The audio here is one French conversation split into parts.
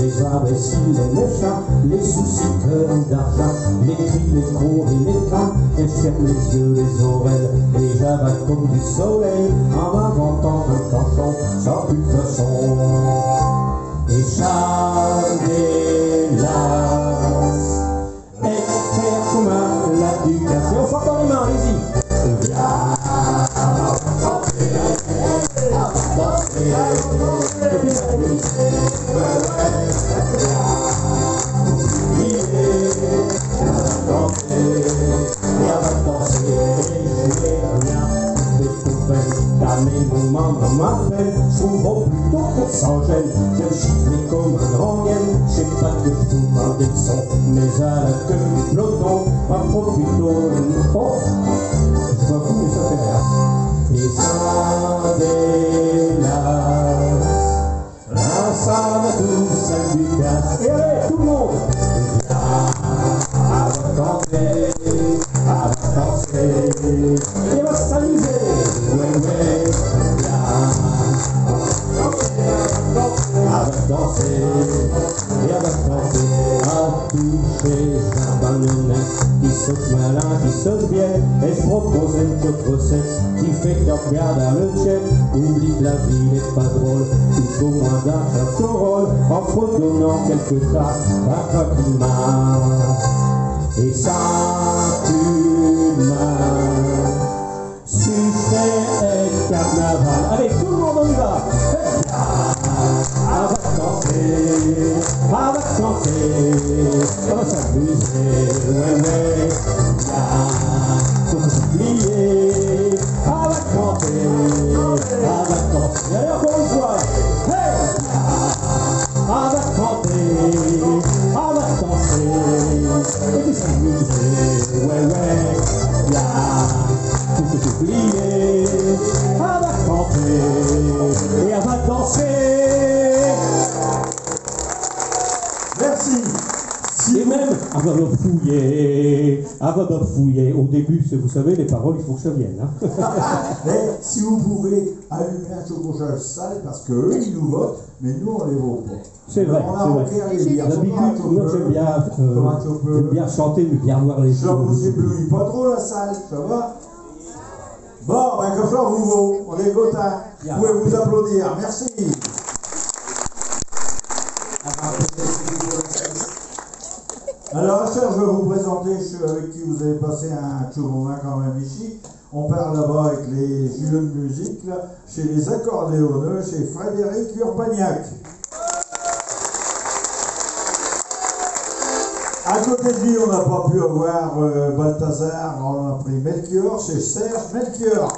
les imbéciles, les méchants, les soucis que d'argent, les cris, les cours et les craintes, et je ferme les yeux, les oreilles, et j'avale comme du soleil, en m'inventant un canton sans plus de façon. Et chaque des et faire comme la ducasse. Et on s'entend les mains, allez-y. Viens, danser, danser, et puis s'amuser. Maman m'appelle, souvent plutôt qu'on s'en gêne, de chiffrer comme un rengaine. Je sais pas que je vous parle des sons, mais à la queue du peloton, en profitant une fois. Je m'en fous, mais ça fait rien. Et ça délace, là ça va tout, ça lui casse. Et allez, tout le monde! À canter, à danser, et on va s'amuser. Ouais, ouais. Danser, et à danser, à toucher un ballonnet qui saute malin, qui saute bien, et je propose une petite recette qui fait que tu regardes à le chef, oublie que la vie n'est pas drôle, il faut moins d'argent qu'on rôle, en fredonnant quelques tracts, un coquillement, et ça une main, sucré et carnaval. Allez, tout le monde on y va. On va chanter, on va s'amuser, ouais, ouais, faut s'oublier, on va chanter, on va danser, allez encore une fois, hey, on va chanter, on va danser, et puis s'amuser, ouais, ouais, faut s'oublier, on va chanter, et on va danser. Merci. Et même, avant de fouiller, au début, vous savez, les paroles, il faut que ça vienne. Hein. Mais si vous pouvez allumer un chocochage sale, parce qu'eux, ils nous votent, mais nous, on les vote pas. C'est vrai, on a manqué à les dire. D'habitude, moi, j'aime bien chanter, mais bien voir les choses. Ça vous éblouit pas trop, la salle, ça va? Bon, ben comme ça, on est contents. Vous pouvez vous applaudir. Merci. Alors, cher, je vais vous présenter ceux avec qui vous avez passé un petit moment quand même ici. On part là-bas avec les Julien de musique, là, chez les accordéonneux, chez Frédéric Urbagnac. À côté de lui, on n'a pas pu avoir Balthazar, on a pris Melchior, c'est Serge Melchior.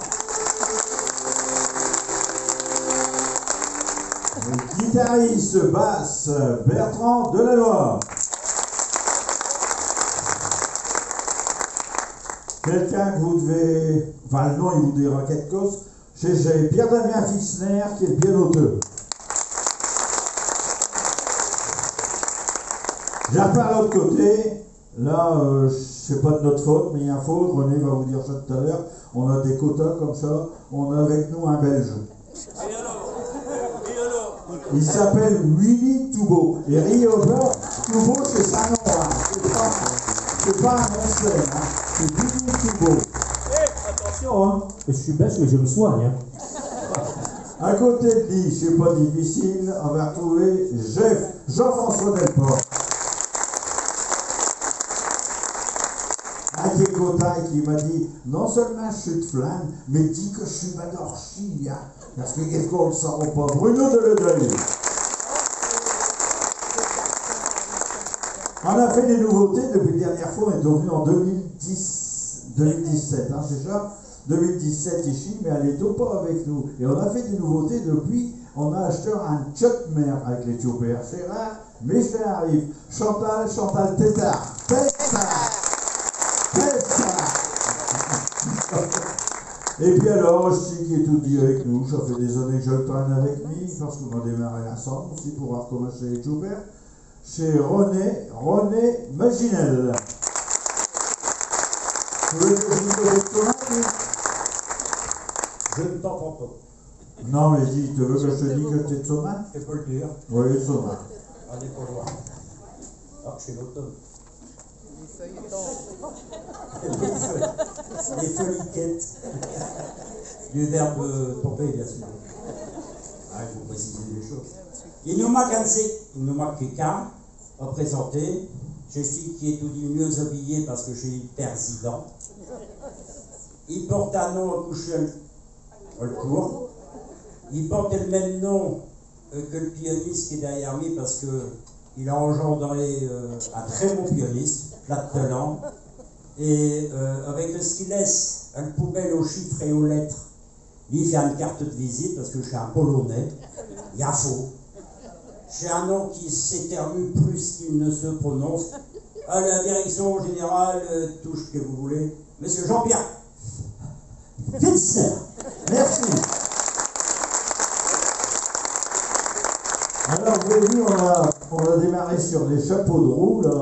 Le guitariste basse Bertrand Delannoy. Quelqu'un que vous devez, enfin le nom il vous dira quelque chose, j'ai Pierre-Damien Fissner qui est le pianoteur. J'arrive par l'autre côté, là c'est pas de notre faute, mais il y a une faute, René va vous dire ça tout à l'heure, on a des quotas comme ça, on a avec nous un Belge. Et alors Il s'appelle Willy Toubeau. Et Rioba, Toubeau c'est sa nom, hein. C'est pas un nom slang, hein. C'est Willy Toubeau. Attention, hein. Je suis belge, mais je me soigne. Hein. À côté de lui, c'est pas difficile, on va retrouver Jean-François Delport. Un qui est content et qui m'a dit, non seulement je suis de Flandre, mais dit que je suis Badorchi, hein. Parce que qu'est-ce qu'on le saura pas. Bruno Deledeuil. On a fait des nouveautés depuis la dernière fois, on est revenu en 2017, hein, c'est ça 2017 ici, mais elle est au pas avec nous. Et on a fait des nouveautés depuis, on a acheté un tchotmer avec les Tchopers. C'est rare, mais ça arrive. Chantal Tétard. Et puis alors, aussi qui est tout dit avec nous, ça fait des années que je le traîne avec lui, parce qu'on a démarré ensemble aussi pour voir comment c'est les Tchopers. C'est René Maginel. Vous voulez que je vous dise avec toi? Je ne t'entends pas. Non, mais dis, tu veux que je te dise que tu es de Somain? Je peux le dire. Oui, Somain. On n'est pas loin. Ah, c'est l'automne. Les feuillettes. Du verbe tomber, bien sûr. Ah, il faut préciser les choses. Il nous manque quelqu'un à présenter. Je suis qui est tout dit mieux habillé parce que j'ai président. Il porte un nom à coucher le court. Il porte le même nom que le pianiste qui est derrière lui parce qu'il a engendré un très bon pianiste, plat de talent. Et avec ce qu'il laisse, une poubelle aux chiffres et aux lettres, lui fait une carte de visite parce que je suis un Polonais, il y a faux. J'ai un nom qui s'éternue plus qu'il ne se prononce. À la direction générale, tout ce que vous voulez, Monsieur Jean-Pierre Finster. Merci. Alors, vous avez vu, on a démarré sur les chapeaux de roue, là.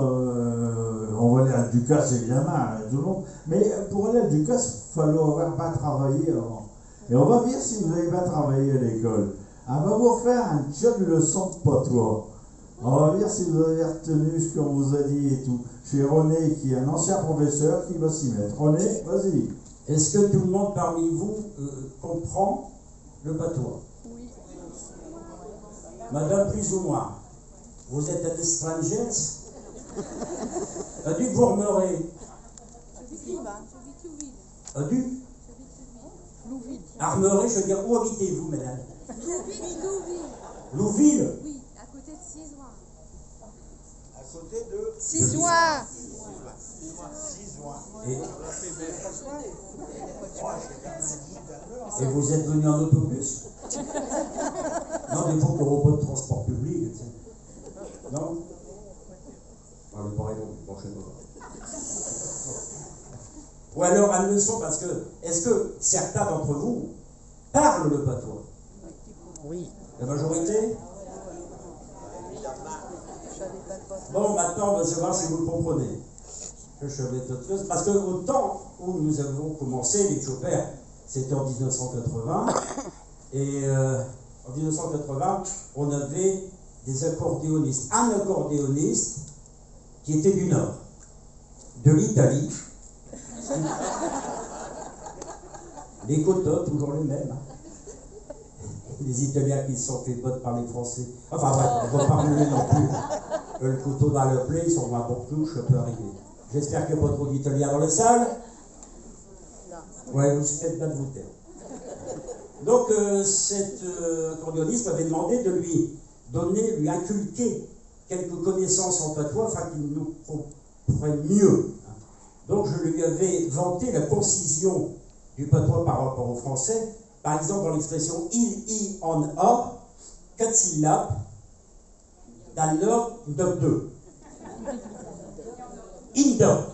On va aller à Ducasse, évidemment, tout le monde. Mais pour aller à Ducasse, il fallait avoir pas travaillé avant. Et on va voir si vous n'avez pas travaillé à l'école. On va vous refaire un job de leçon de patois. On va voir si vous avez retenu ce qu'on vous a dit et tout. Chez René, qui est un ancien professeur, qui va s'y mettre. René, vas-y. Est-ce que tout le monde parmi vous comprend le patois? Oui. Madame, plus ou moins. Vous êtes un étranger? A dû vous remerrer. A dû Armerer, je veux dire, où habitez-vous, madame? Louville. Oui, à côté de Cisoin. À côté de Cisoin. Et vous êtes venu en autobus? Non, il faut qu'il y ait un robot de transport public. Non? Non, le pareil, non, je sais pas. Ou alors une leçon, parce que, est-ce que certains d'entre vous parlent le patois? Oui. La majorité? Bon, maintenant, on va savoir si vous le comprenez. Je savais autre chose. Parce qu'au temps où nous avons commencé, les Chopin, c'était en 1980. Et en 1980, on avait des accordéonistes. Un accordéoniste qui était du Nord, de l'Italie. Les quotas, toujours les mêmes. Les Italiens qui se sont fait battre par les Français. Enfin bref, on ne va pas remuer non plus. Le couteau dans le plaid, ils sont moins pour touche, ça peut arriver. J'espère qu'il n'y a pas trop d'Italiens dans la salle. Ouais, vous faites bien de vous taire. Donc cet accordéoniste m'avait demandé de lui inculquer quelques connaissances en patois afin qu'il nous comprenne mieux. Donc je lui avais vanté la concision du patois par rapport au français. Par exemple, dans l'expression il, i, en, a, 4 syllabes, dans l'ordre de 2. Inda.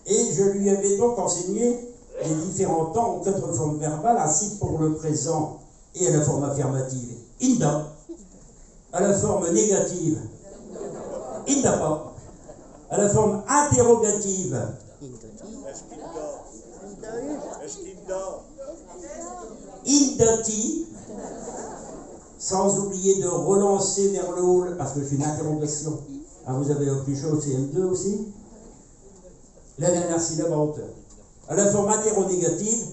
Et je lui avais donc enseigné les différents temps aux 4 formes verbales, ainsi pour le présent et à la forme affirmative. Inda. À la forme négative. Inda pas. À la forme interrogative. Est-ce qu'il dort? Indati, sans oublier de relancer vers le haut, parce que c'est une interrogation. Ah, vous avez appris chaud au CM2 aussi? La dernière syllabe en hauteur. À la forme interrogative,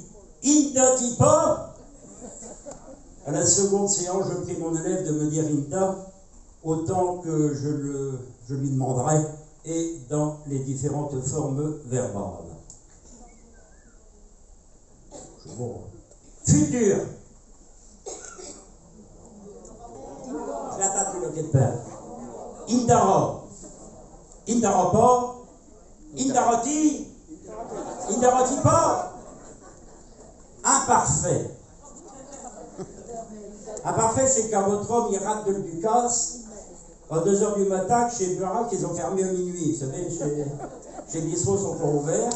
indati pas. À la seconde séance, je prie mon élève de me dire inda, autant que je lui demanderai, et dans les différentes formes verbales. Bon. Futur. La table de père. Indara. Indara pas. Indarati. Indarati pas. Imparfait. Imparfait, c'est quand votre homme il rate de le Ducasse à 2h du matin, que chez Burak, ils ont fermé à minuit. Vous savez, chez les bistrots sont encore ouverts.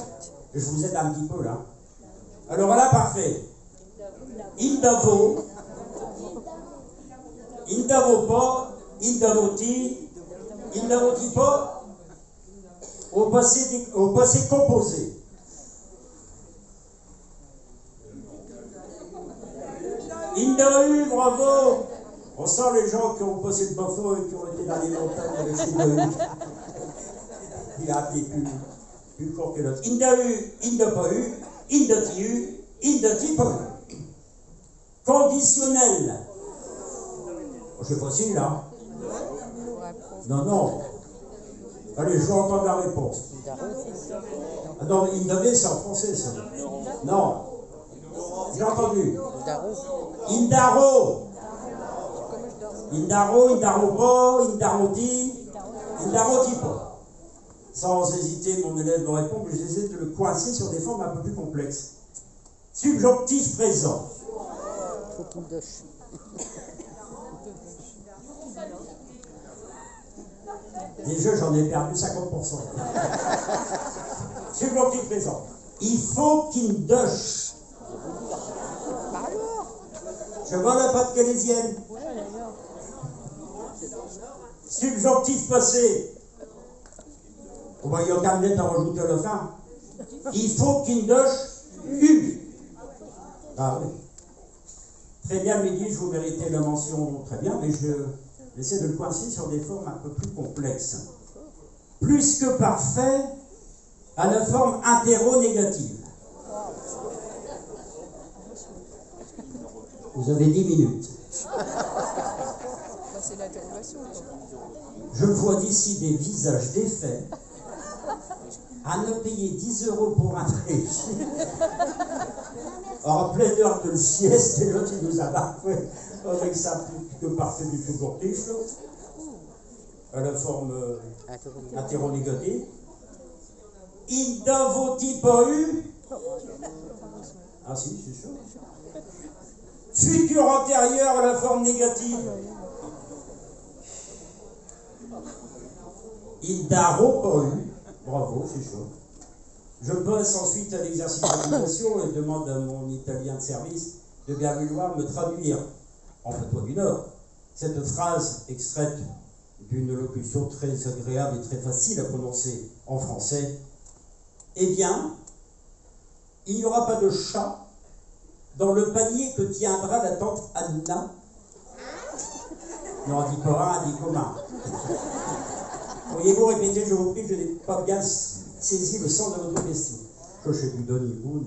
Je vous aide un petit peu là. Alors là, parfait. Indavo. Indavo pas. Indavoti. Indavoti pas. Au passé composé. Indahu, bravo. On sent les gens qui ont passé le bafo et qui ont été dans les montagnes avec chez eux. Il a appelé plus court que l'autre. Il n'a eu, il n'a pas eu, il n'a eu, il n'a pas eu. Conditionnel. Oh, c'est facile, hein? Non, non. Allez, je veux entendre la réponse. Ah non, mais Indave, c'est en français, ça. Non. J'ai entendu. Indaro. Indaro, Indarobo, Indaroti, Indarotipo. Sans hésiter, mon élève me répond, mais j'essaie de le coincer sur des formes un peu plus complexes. Subjonctif présent. Déjà, j'en ai perdu 50%. Subjonctif présent. Il faut qu'il duche. Je vois la patte calaisienne. Subjonctif passé. On va y en terminer d'en rajouter à la fin. Il faut qu'il duche eu. Ah oui. Très bien, Mehdi, je vous méritais la mention très bien, mais j'essaie de le coincer sur des formes un peu plus complexes. Plus que parfait à la forme interro-négative. Vous avez 10 minutes. C'est l'interrogation. Je vois d'ici des visages défaits à ne payer 10 € pour un régi. En pleine heure de sieste, et l'autre il nous a marqué avec sa plus que parfait du subjonctif, à la forme interro-négative. Il n'avait pas eu. Ah si, c'est sûr. Futur antérieur à la forme négative. Il n'a pas eu. Bravo, c'est chaud. Je passe ensuite à l'exercice d'application et demande à mon italien de service de bien vouloir me traduire, en patois du Nord, cette phrase extraite d'une locution très agréable et très facile à prononcer en français. Eh bien, il n'y aura pas de chat dans le panier que tiendra la tante Anna. Non, dit pas un, dit commun. Pourriez-vous répéter, je vous prie, je n'ai pas bien saisi le sens de votre question. Je sais du Donny Boone,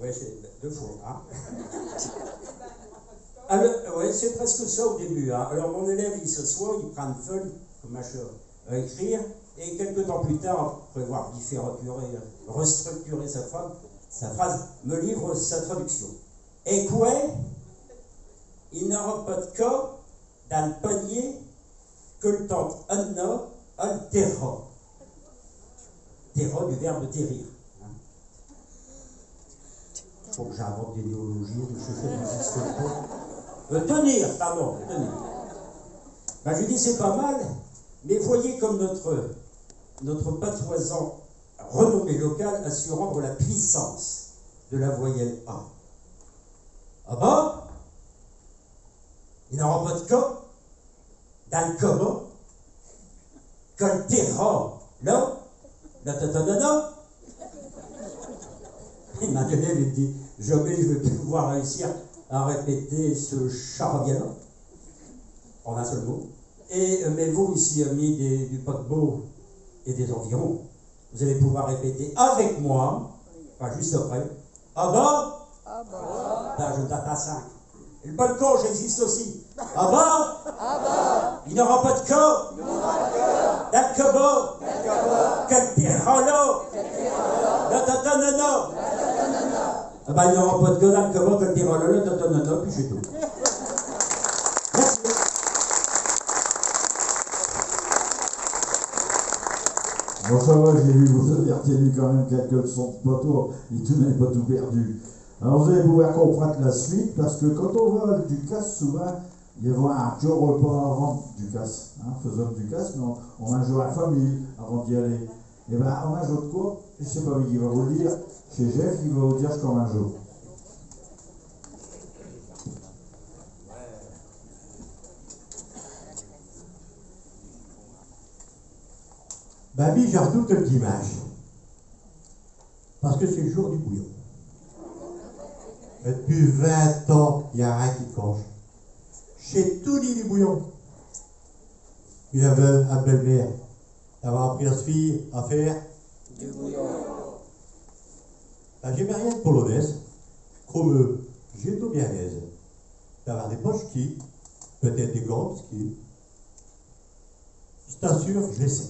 ouais, c'est 2 fois, hein. Alors, ouais, c'est presque ça au début, hein. Alors, mon élève, il s'assoit, il prend une feuille, comme machin, à écrire, et quelques temps plus tard, après avoir restructuré sa phrase, me livre sa traduction. Et quoi? Il n'aura pas de cas dans le panier que le tante Anna altera. Terra du verbe terrir. Hein. Faut que j'invente des néologies, je fais des tenir, pardon, tenir. Ben, je dis c'est pas mal, mais voyez comme notre patoisant renommé local a su rendre la puissance de la voyelle A. Ah bah, il n'aura pas de cas dans le commun que le terra, là, la tatanana. Et maintenant, il dit, jamais je vais pouvoir réussir à répéter ce charabia-là, en un seul mot. Mais vous, ici, amis du paquebot et des environs, vous allez pouvoir répéter avec moi, enfin juste après, ah bah, ben, je date à 5. Et le balcon, j'existe aussi. Ah bah, il n'aura pas de cas. Dans le cabot. Quel tirolo. La tatanana. Ah ben, il n'aura pas de cas dans le cabot, quel tirolo, la tatanana, puis c'est tout. Merci. Bon, ça va, j'ai vu, vous avez retenu quand même quelques leçons de bateau, et tout n'est pas tout perdu. Alors vous allez pouvoir comprendre la suite, parce que quand on va du casse, souvent, il y a un petit repas avant du casse. Hein, faisons du casse, mais on mange à la famille avant d'y aller. Et bien, on mange autre quoi? Je ne sais pas qui va vous le dire. Chez Jeff, il va vous dire ce qu'on mange. Babi, je redoute le dimanche. Parce que c'est le jour du bouillon. Depuis 20 ans, il y a rien qui coche. J'ai tout dit du bouillon. Puis la veuve à belle-mère d'avoir appris à ce fille à faire du bouillon. Ben, j'ai rien de polonaise, comme j'ai tout bien aise. D'avoir des poches qui, peut-être des grandes qui. Je t'assure, je les sec.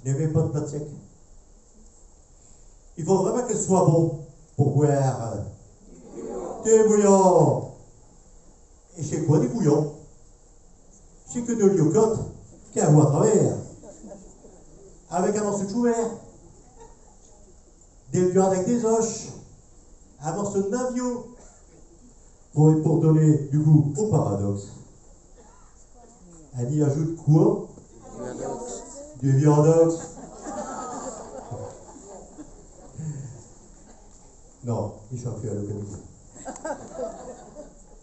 Je n'avais pas de plat sec. Il faut vraiment que ce soit bon pour boire du bouillon. Et c'est quoi du bouillon? C'est que de l'iocotte qui a à travers. Avec un morceau de chou vert, des viandes avec des oches, un morceau de navio, pour donner du goût au paradoxe. Elle y ajoute quoi? Du viandox. Non, il chante plus à l'occasion.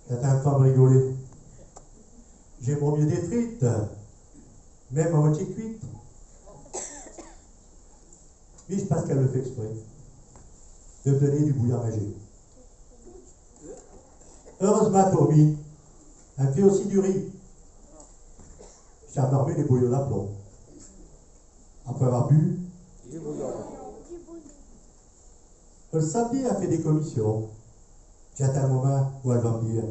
C'est un femme rigolée. J'aime mieux des frites, même à moitié cuites. Mais je pense qu'elle le fait exprès, de me donner du bouillon magique. Heureusement pour lui, elle fait aussi du riz. J'ai embarmé les bouillons d'aplomb. Après avoir bu, du bouillon. Le samedi, elle fait des commissions. J'attends le moment où elle va me dire.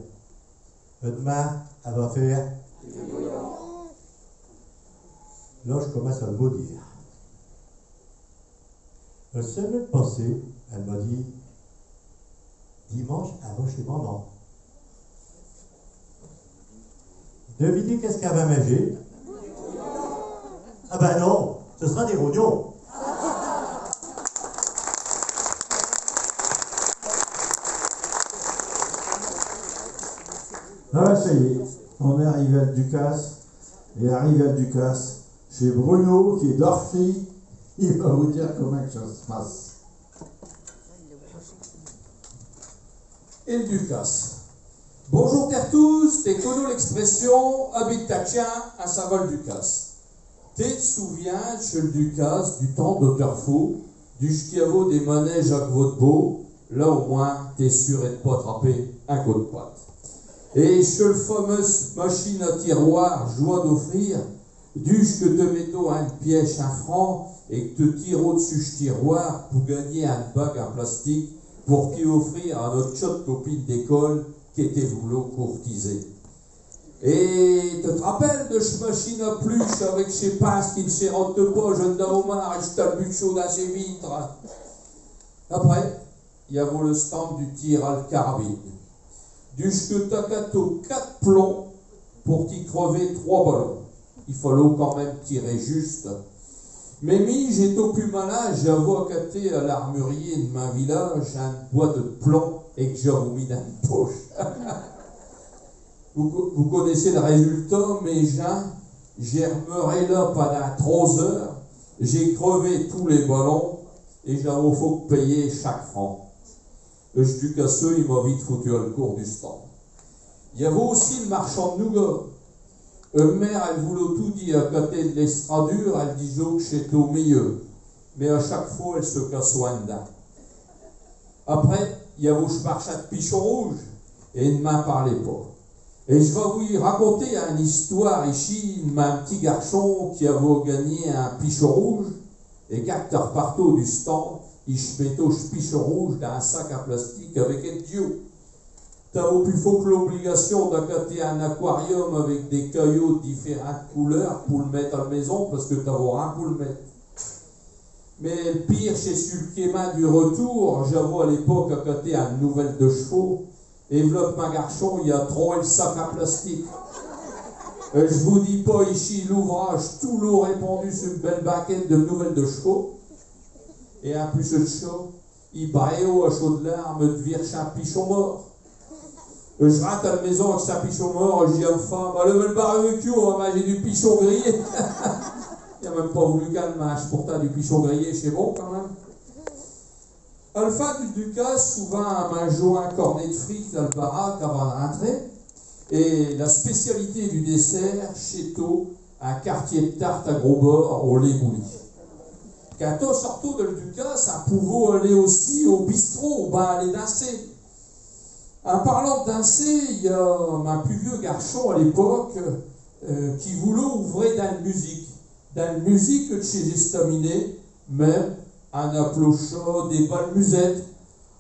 Demain, elle va faire du bouillon. Là, je commence à le maudire. La semaine passée, elle m'a dit, dimanche, elle va chez maman. Devinez qu'est-ce qu'elle va manger? Ah ben non, ce sera des rognons. Ah, ça y est, on est arrivé à Ducasse, et arrivé à Ducasse, chez Bruno, qui est d'Orphie, il va vous dire comment que ça se passe. Et le Ducasse. Bonjour tous, t'es connu l'expression habite ta chien à Saint-Vol-Ducasse. T'es te souviens chez le Ducasse du temps d'Auterfaux, du ch'quiavo des manèges à Vaudbeau, là au moins t'es sûr de pas attraper un coup de patte. Et chez le fameuse machine à tiroir joie d'offrir, duche que te metto un piège un franc et que te tire au-dessus du tiroir pour gagner un bac en plastique pour t'y offrir à notre chouette copine d'école qui était voulu courtiser. Et te rappelles de ce machine à pluche avec ses pinces qui ne s'érotent pas, jeune d'Aomar, et ce talbut chaud dans ses vitres. Après, il y avait le stand du tir à le carabine. Duche que t'as gâteau 4 plombs pour t'y crever 3 ballons. Il fallait quand même tirer juste. Mais j'étais au plus malin, j'avais accaté à l'armurier de ma village un boîte de plomb et que j'avais mis dans une poche. Vous connaissez le résultat, mes gens, j'ai remeuré là pendant 3 heures, j'ai crevé tous les ballons et j'avais faut payer chaque franc. Le Ducasseux, il m'a vite foutu à le cours du stand. Il y avait aussi le marchand de nougat. Mère, elle voulait tout dire à côté de l'estradure, elle disait que j'étais au milieu. Mais à chaque fois, elle se cassait en dedans. Après, il y avait le marchand de pichon rouge, et il ne m'en parlait pas. Et je vais vous raconter une histoire ici d'un petit garçon qui avait gagné un pichon rouge, et quand il repartait du stand, il se mettait ce pichon rouge dans un sac à plastique avec un dieu. T'avais plus faux que l'obligation d'accater un aquarium avec des caillots de différentes couleurs pour le mettre à la maison parce que t'avais rien pour le mettre. Mais le pire, c'est sur le quéma du retour, j'avais à l'époque accaté une nouvelle de chevaux, et enveloppe ma garçon, il y a trop le sac à plastique. Je vous dis pas ici l'ouvrage, tout l'eau répandu sur une belle baquette de nouvelles de chevaux, et en plus de ça, il baillait à chaud de larmes de virche un pichon mort. Je rentre à la maison avec sa pichon mort, je dis à ma femme, allez, le barbecue, on va manger du pichon grillé. Il n'a même pas voulu qu'elle mange, pourtant du pichon grillé, c'est bon quand même. À la fin du Ducasse, souvent on mangeait un cornet de frites dans le baraque avant de rentrer. Et la spécialité du dessert, chéto, un quartier de tarte à gros bords au lait bouli. Quand on sortait de le Ducasse, on pouvait aller aussi au bistrot, aller danser. En parlant de danser, il y a un plus vieux garçon à l'époque qui voulait ouvrir dans la musique. Dans la musique de chez Estaminet, même un aplocha, des balles musettes.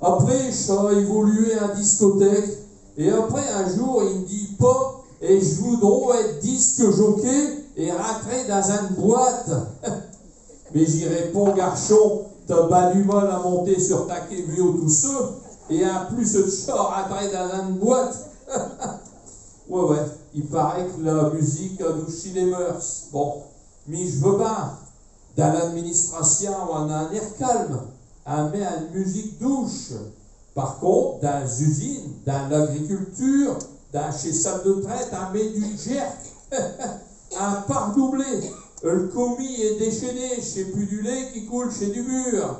Après, ça a évolué en discothèque. Et après, un jour, il me dit pas, et je voudrais être disque jockey et rentrer dans une boîte. Mais j'y réponds, garçon, t'as pas du mal à monter sur ta kévio tout seul, et en plus de ça, rentrer dans une boîte. Ouais, il paraît que la musique adoucit les mœurs. Bon, mais je veux pas, dans l'administration, on a un air calme, on met une musique douce. Par contre, dans les usines, dans l'agriculture, chez salle de traite, on met du jerk, un part doublé. Le commis est déchaîné, c'est plus du lait qui coule chez du mur.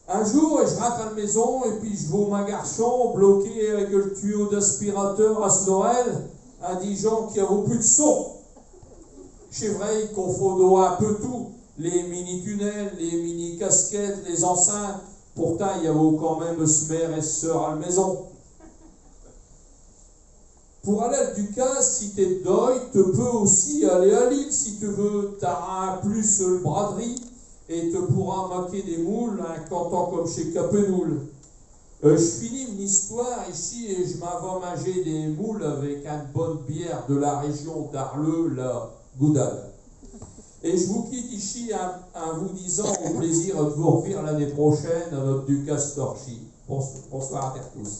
Un jour, je rentre à la maison et puis je vois ma garçon bloqué avec le tuyau d'aspirateur à ce Noël, à Dijon qui a plus de son. C'est vrai, il confond un peu tout, les mini-tunnels, les mini-casquettes, les enceintes. Pourtant, il y avait quand même ce mère et ce sœur à la maison. Pour aller à Ducas, si t'es deuil, tu peux aussi aller à Lille si tu veux. T'auras plus le braderie et tu pourras maquer des moules un canton comme chez Capenoul. Je finis une histoire ici et je m'en vais manger des moules avec une bonne bière de la région d'Arleux, la Goudade. Et je vous quitte ici en vous disant au plaisir de vous revoir l'année prochaine à notre Ducas Torchy. Bonsoir à tous.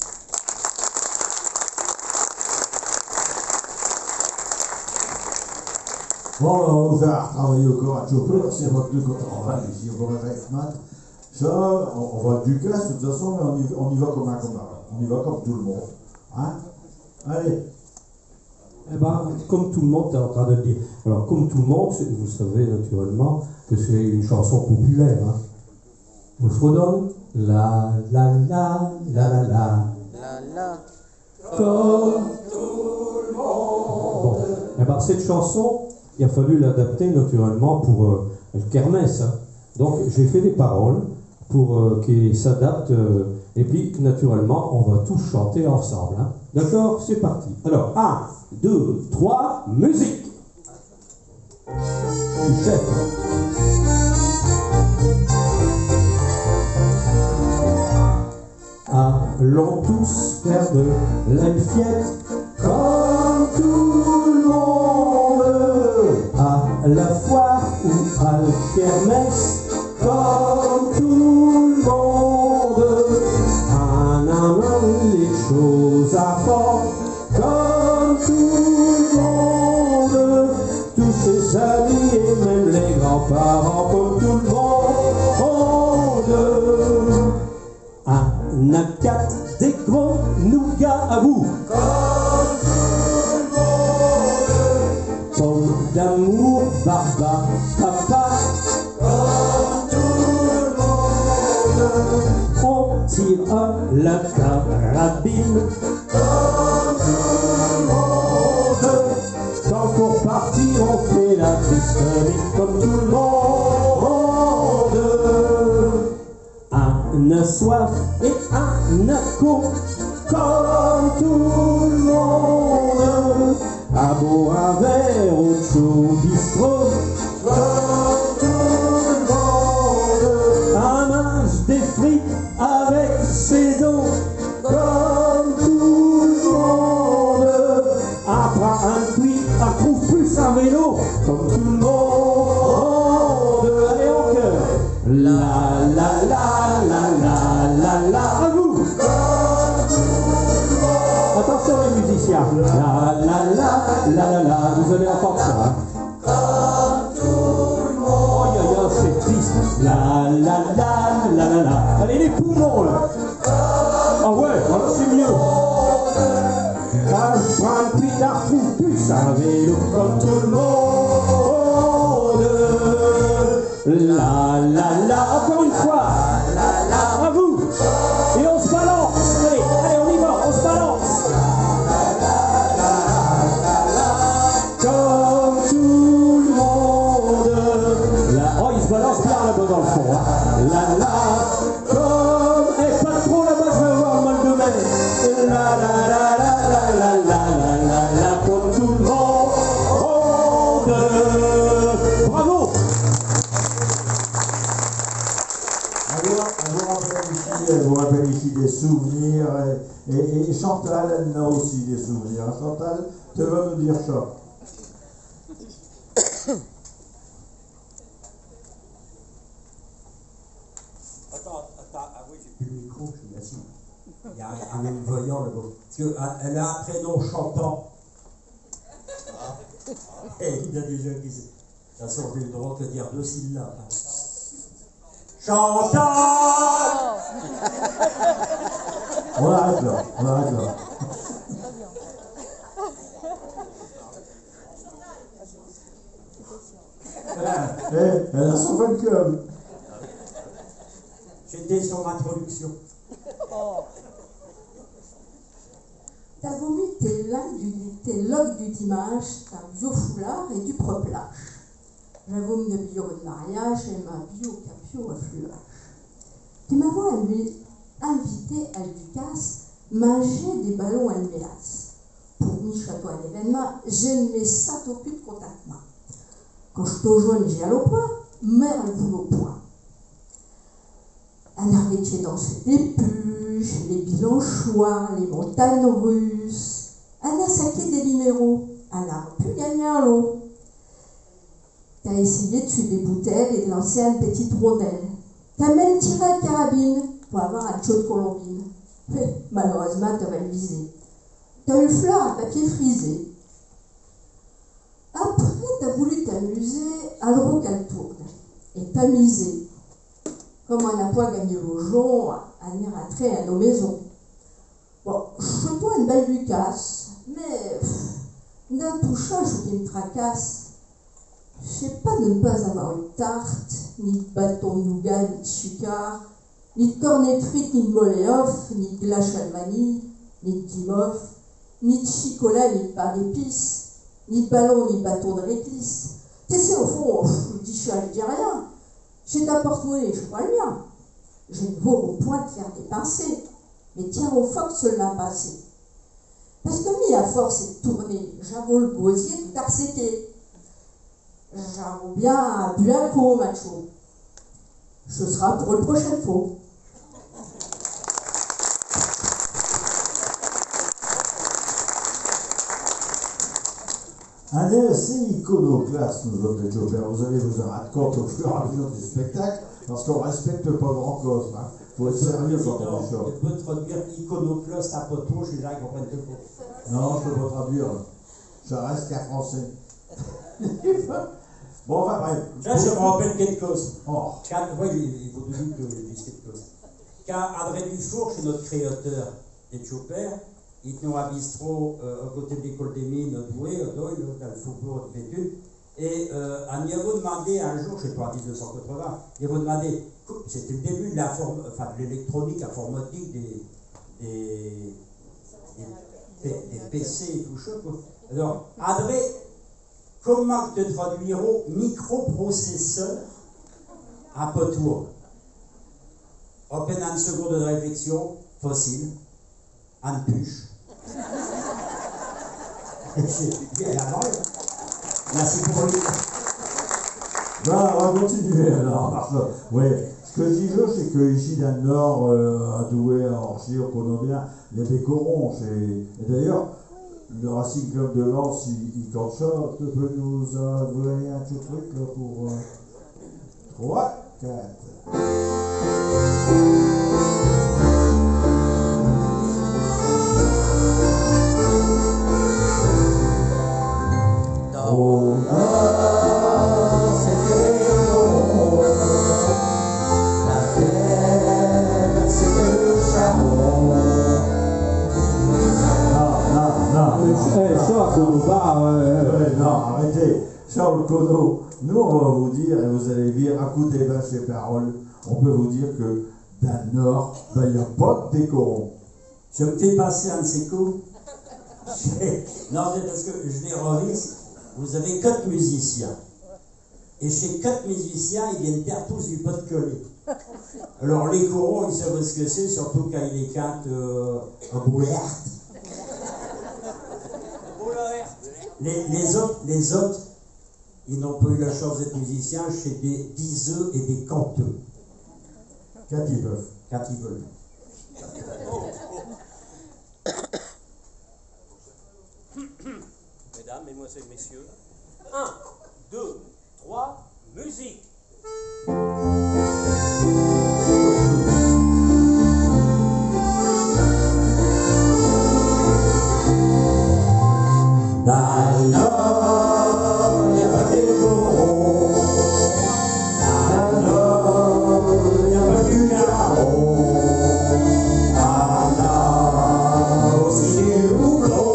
Bon, on va vous faire travailler encore un chauffeur, c'est votre plus on va ici, on va faire mat. Ça, on va du casse de toute façon, mais on y va comme un commun. On y va comme tout le monde. Hein? Allez. Eh ben, comme tout le monde est en train de le dire. Alors, comme tout le monde, vous savez naturellement que c'est une chanson populaire. Hein. Je vous redonne la la la la la la. La la. Comme tout le monde. Bon, eh ben, cette chanson, il a fallu l'adapter naturellement pour le kermesse. Hein. Donc, j'ai fait des paroles pour qu'ils s'adaptent. Et puis, naturellement, on va tous chanter ensemble. Hein. D'accord? C'est parti. Alors, 1, 2, 3, musique. Du chef. Allons tous faire de la fiette comme tout le monde, à la foire ou à la kermesse comme tout le monde. En amène les choses à fond comme tout le monde, tous ses amis et même les grands-parents comme tout le monde. Un A4, des gros nougats à vous comme tout le monde. Pomme d'amour, baba, papa comme tout le monde. On tire la carabine comme tout le monde. Quand pour partir on fait la triste vie comme tout le monde. Un soif et un acco comme tout le monde. À boire un verre au chaud bistrot comme tout le monde. Un mange des frites avec ses dos comme tout le monde. Après un cuit, on trouve plus un vélo comme tout le monde. Allez en cœur. La la la la la la la. À vous. Attention les musiciens. La la la la la la. Vous allez entendre ça. Hein. Oh ya ya, c'est triste. La la la la la la. Allez les poumons là. Ah ouais, alors c'est mieux. Je prends un puits d'arfou, plus un vélo comme tout le monde. La la la, encore une fois. La la, à vous. Et on se balance. Allez, allez, on y va, on se balance. Comme tout le monde. Oh, il se balance bien là-bas dans le fond. Hein. La la, comme. Eh, pas trop là-bas, je vais avoir mal de Et Chantal, elle a aussi des souvenirs. Chantal, tu vas nous dire ça. Attends, ah oui, j'ai plus le micro, je suis assis. Il y a un homme voyant là-bas. Parce qu'elle a un prénom chantant. Et il y a des gens qui se. Ça sort du droit que dire 2 syllabes. Chantal. On arrête là, on arrête là. Elle a son fan club. J'étais son introduction. T'as vomi tes loques du dimanche, un vieux foulard et du propre lâche. J'avoue de bio de mariage et ma bio capio à fluage. Tu m'avais invité à Lucas manger des ballons à mélasse. Pour mi château à l'événement, je ne mets ça au plus de contact. Quand je te jaune, j'y allais au point, mère le boulot au point. Un arrêté dans des puches, les bilanchois, les montagnes russes. Un a saqué des numéros, un a pu gagner un lot. T'as essayé de tuer des bouteilles et de lancer une petite rondelle. T'as même tiré à la carabine pour avoir un chaud de colombine. Mais malheureusement, t'as mal visé. T'as eu fleur à papier frisé. Après, t'as voulu t'amuser à l'euro qu'elle tourne. Et t'as misé. Comme on n'a pas gagné l'aujon, à venir attrait à nos maisons. Bon, je suis toi une belle Lucas, mais d'un touchage qui me tracasse. Je sais pas de ne pas avoir une tarte, ni de bâton de nougat, ni de chucard, ni de cornet de frites, ni de moléoff, ni de glace à la vanille, ni de guimauve, ni de chicolat, ni de pain d'épices, ni de ballon, ni de bâton de réglisse. Tu sais, au fond, je dis je dis rien. J'ai ta porte-monnaie, je vois le mien. Je ne vaux au point de faire des pincées, mais tiens au foc seulement passé. Parce que mis à force et de tourner, j'avoue le gosier tout arséqué. J'avoue bien bu un coup, macho. Ce sera pour le prochain faux. Un est assez iconoclaste, nous autres les Joker. Vous allez vous en rendre compte au fur et à mesure du spectacle, parce qu'on ne respecte pas grand cause. Il faut être sérieux quand on est chaud. Je peux traduire iconoclaste à poteau, je suis là, ils comprennent tout. Non, je ne peux pas traduire. Je reste qu'un français. Bon, enfin bref. Là, je me rappelle quelque chose. Oh. Oui, il faut toujours que je dise quelque chose. Quand André Dufour, c'est notre créateur des Chopper, il tenait un bistrot à côté de l'école des mines à Douai, à Doyle, dans le faubourg de Béthune. Et on y avait demandé un jour, je ne sais pas, en 1980, il avait demandé, c'était le début de l'électronique informatique, des PC et tout ça. Alors, André, comment te traduirons microprocesseur à poteau? À peine une seconde de réflexion, facile, un puche. Merci pour lui. Ben, on va continuer alors. Oui, ce que je dis, c'est qu'ici dans le Nord, à Douai, à Orchies, au Conobien, il y a des corons. Et d'ailleurs, le Racing Club de Lens, il compte ça. Tu peux nous envoyer un petit truc là, pour 3, 4. Oh, c'était bon, la terre, c'était le charbon. Non, arrêtez. Charles Cono, nous on va vous dire, et vous allez dire, écoutez bien ces paroles, on peut vous dire que dans le Nord, il n'y a pas de décorons. Je me fais passer un de ces coups. Non, mais parce que je les relis. Vous avez 4 musiciens. Et chez 4 musiciens, ils viennent faire tous du pot de collé. Alors les corons, ils savent ce que c'est, surtout quand ils les cantent en boulette. Les autres, ils n'ont pas eu la chance d'être musiciens chez des diseux et des canteux. Quand ils peuvent. Quand ils veulent. mesdames, mesdemoiselles, messieurs. 1, 2, 3, musique. Dans le nord, il y a pas des coraux. Dans le nord, il y a pas du carreau. Dans le nord, aussi du houblon.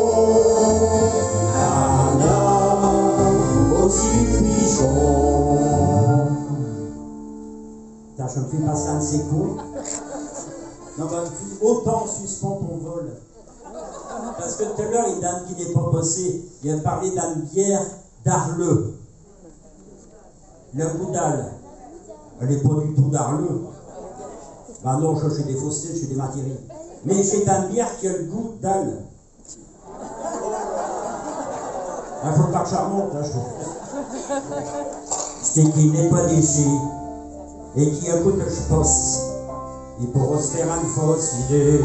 Dans le nord, aussi du pigeon. Tiens, je me fais passer un de ces coups. Non, ben, autant suspend ton vol. Parce que tout à l'heure, il y a un qui n'est pas bossé. Il a parlé d'une bière d'Arleux. Le goût d'Al. Elle n'est pas du tout d'Arleux. Ben non, je suis des fossés, je suis des matériaux. Mais c'est une bière qui a le goût d'Al. Il faut pas que ça remonte, hein, je trouve. C'est qui n'est pas d'ici et qui écoute le sposs. Il pourra se faire une fausse idée.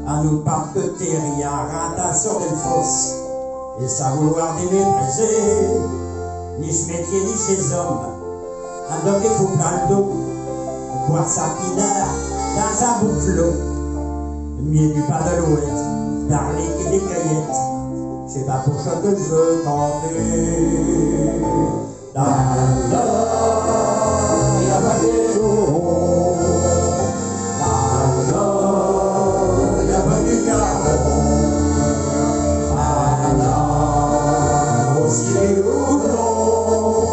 À nous parle de terriard, à sur des fosses, et ça vouloir des mépriser, ni chez métier, ni chez hommes. Un homme il faut plein le dos, boire sa pinard dans un bouclot. Mieux du pas de l'ouest, d'Arlé et des cueillettes, c'est pas pour ça que je veux canter. Dans le nord, il y a pas des coraux. Dans le nord, il y a pas du carreau. Dans le nord, aussi les houblons.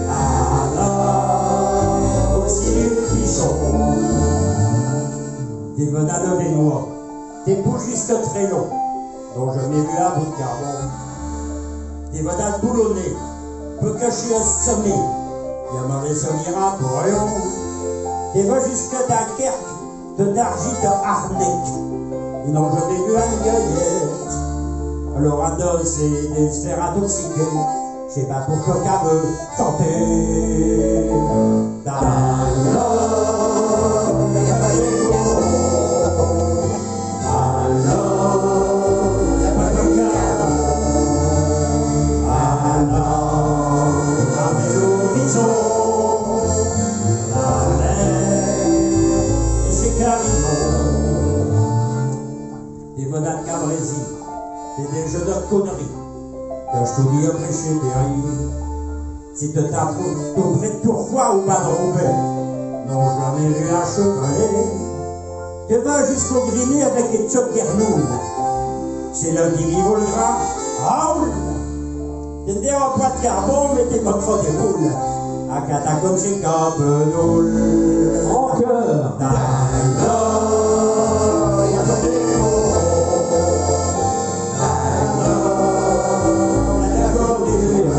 Dans le nord, aussi les pigeons. Des venanes des noix, des bougistes très longs, dont je m'ai vu à bout de carbone. Des venanes boulonnées, peu cachées à sommet, il y a mauvais souvenirs à Boyon. Des va jusque Dunkerque, de Dargite à Arnec, ils n'ont jamais vu un gaillette. Alors un os et des sphères intoxiquées, je sais pas pourquoi qu'à me chanter. Dans le nord, il y a pas de coraux. Dans le nord, il y a pas de carreau. Dans le nord, avec l'horizon. La mer, et chez Caribou. Des venanes cabrésis, des jeux de conneries. Quand je te dis après chez Terry, si te t'approuves tout près de Tourcoing ou pas de Roubaix, non jamais vu un chevalet. Tu vas jusqu'au grillé avec les chocs Guernoul. C'est là qui vive le gras, Raoul. T'es des en poids de carbone, mais t'es pas trop des boules. À catacombe chez Campenoul. En cœur. Dans le nord, il y a pas des coraux. Dans le nord, il y a l'accordéon.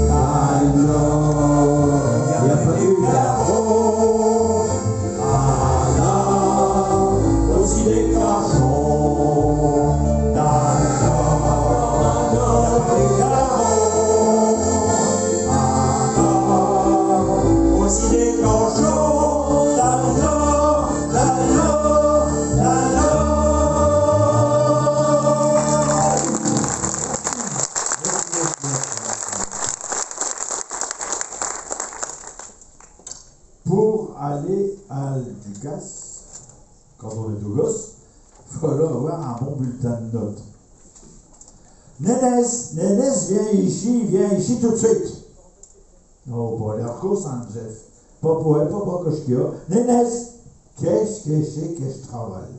Dans le nord, il y a pas du carreau. Dans le nord, aussi des cachons. Dans le nord, il y a pas du carreau. Aussi des cachons. Dans le nord, dans le nord, dans le nord. Pour aller à Dugas, quand on est tout gosse, il faut alors avoir un bon bulletin de notes. Nénès, viens ici tout de suite. Oh, pas l'air Saint Jeff. Pas poète, pas cochia. Nénès, qu'est-ce que c'est que je travaille?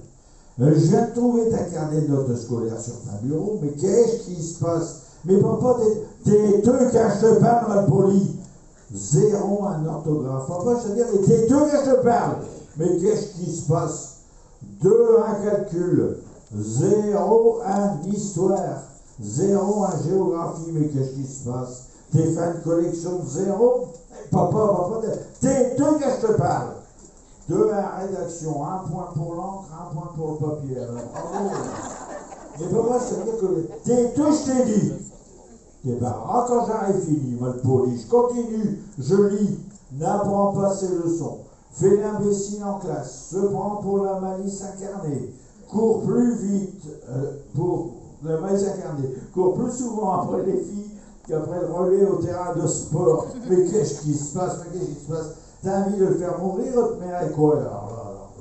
Je viens de trouver ta carnet de notes scolaires sur ta bureau, mais qu'est-ce qui se passe? Mais papa, t'es deux quand je te parle, mal poli. Zéro un orthographe. Papa, je veux dire, t'es deux quand je te parle. Mais qu'est-ce qui se passe? 2, un calcul. 0, un histoire. 0, un géographie. Mais qu'est-ce qui se passe? T'es fait une collection de 0? Papa, t'es deux quand je te parle. 2, un rédaction. 1 point pour l'encre, 1 point pour le papier. Bravo. Mais papa, ça veut dire que t'es deux, je t'ai dit. Et ben, quand j'arrive fini, mal poli, je continue, je lis, n'apprends pas ses leçons, fais l'imbécile en classe, se prend pour la malice incarnée, cours plus vite, le maïs incarné, court plus souvent après les filles qu'après le relais au terrain de sport. Mais qu'est-ce qui se passe? Mais qu'est-ce qui se passe? T'as envie de le faire mourir, te mets à quoi alors,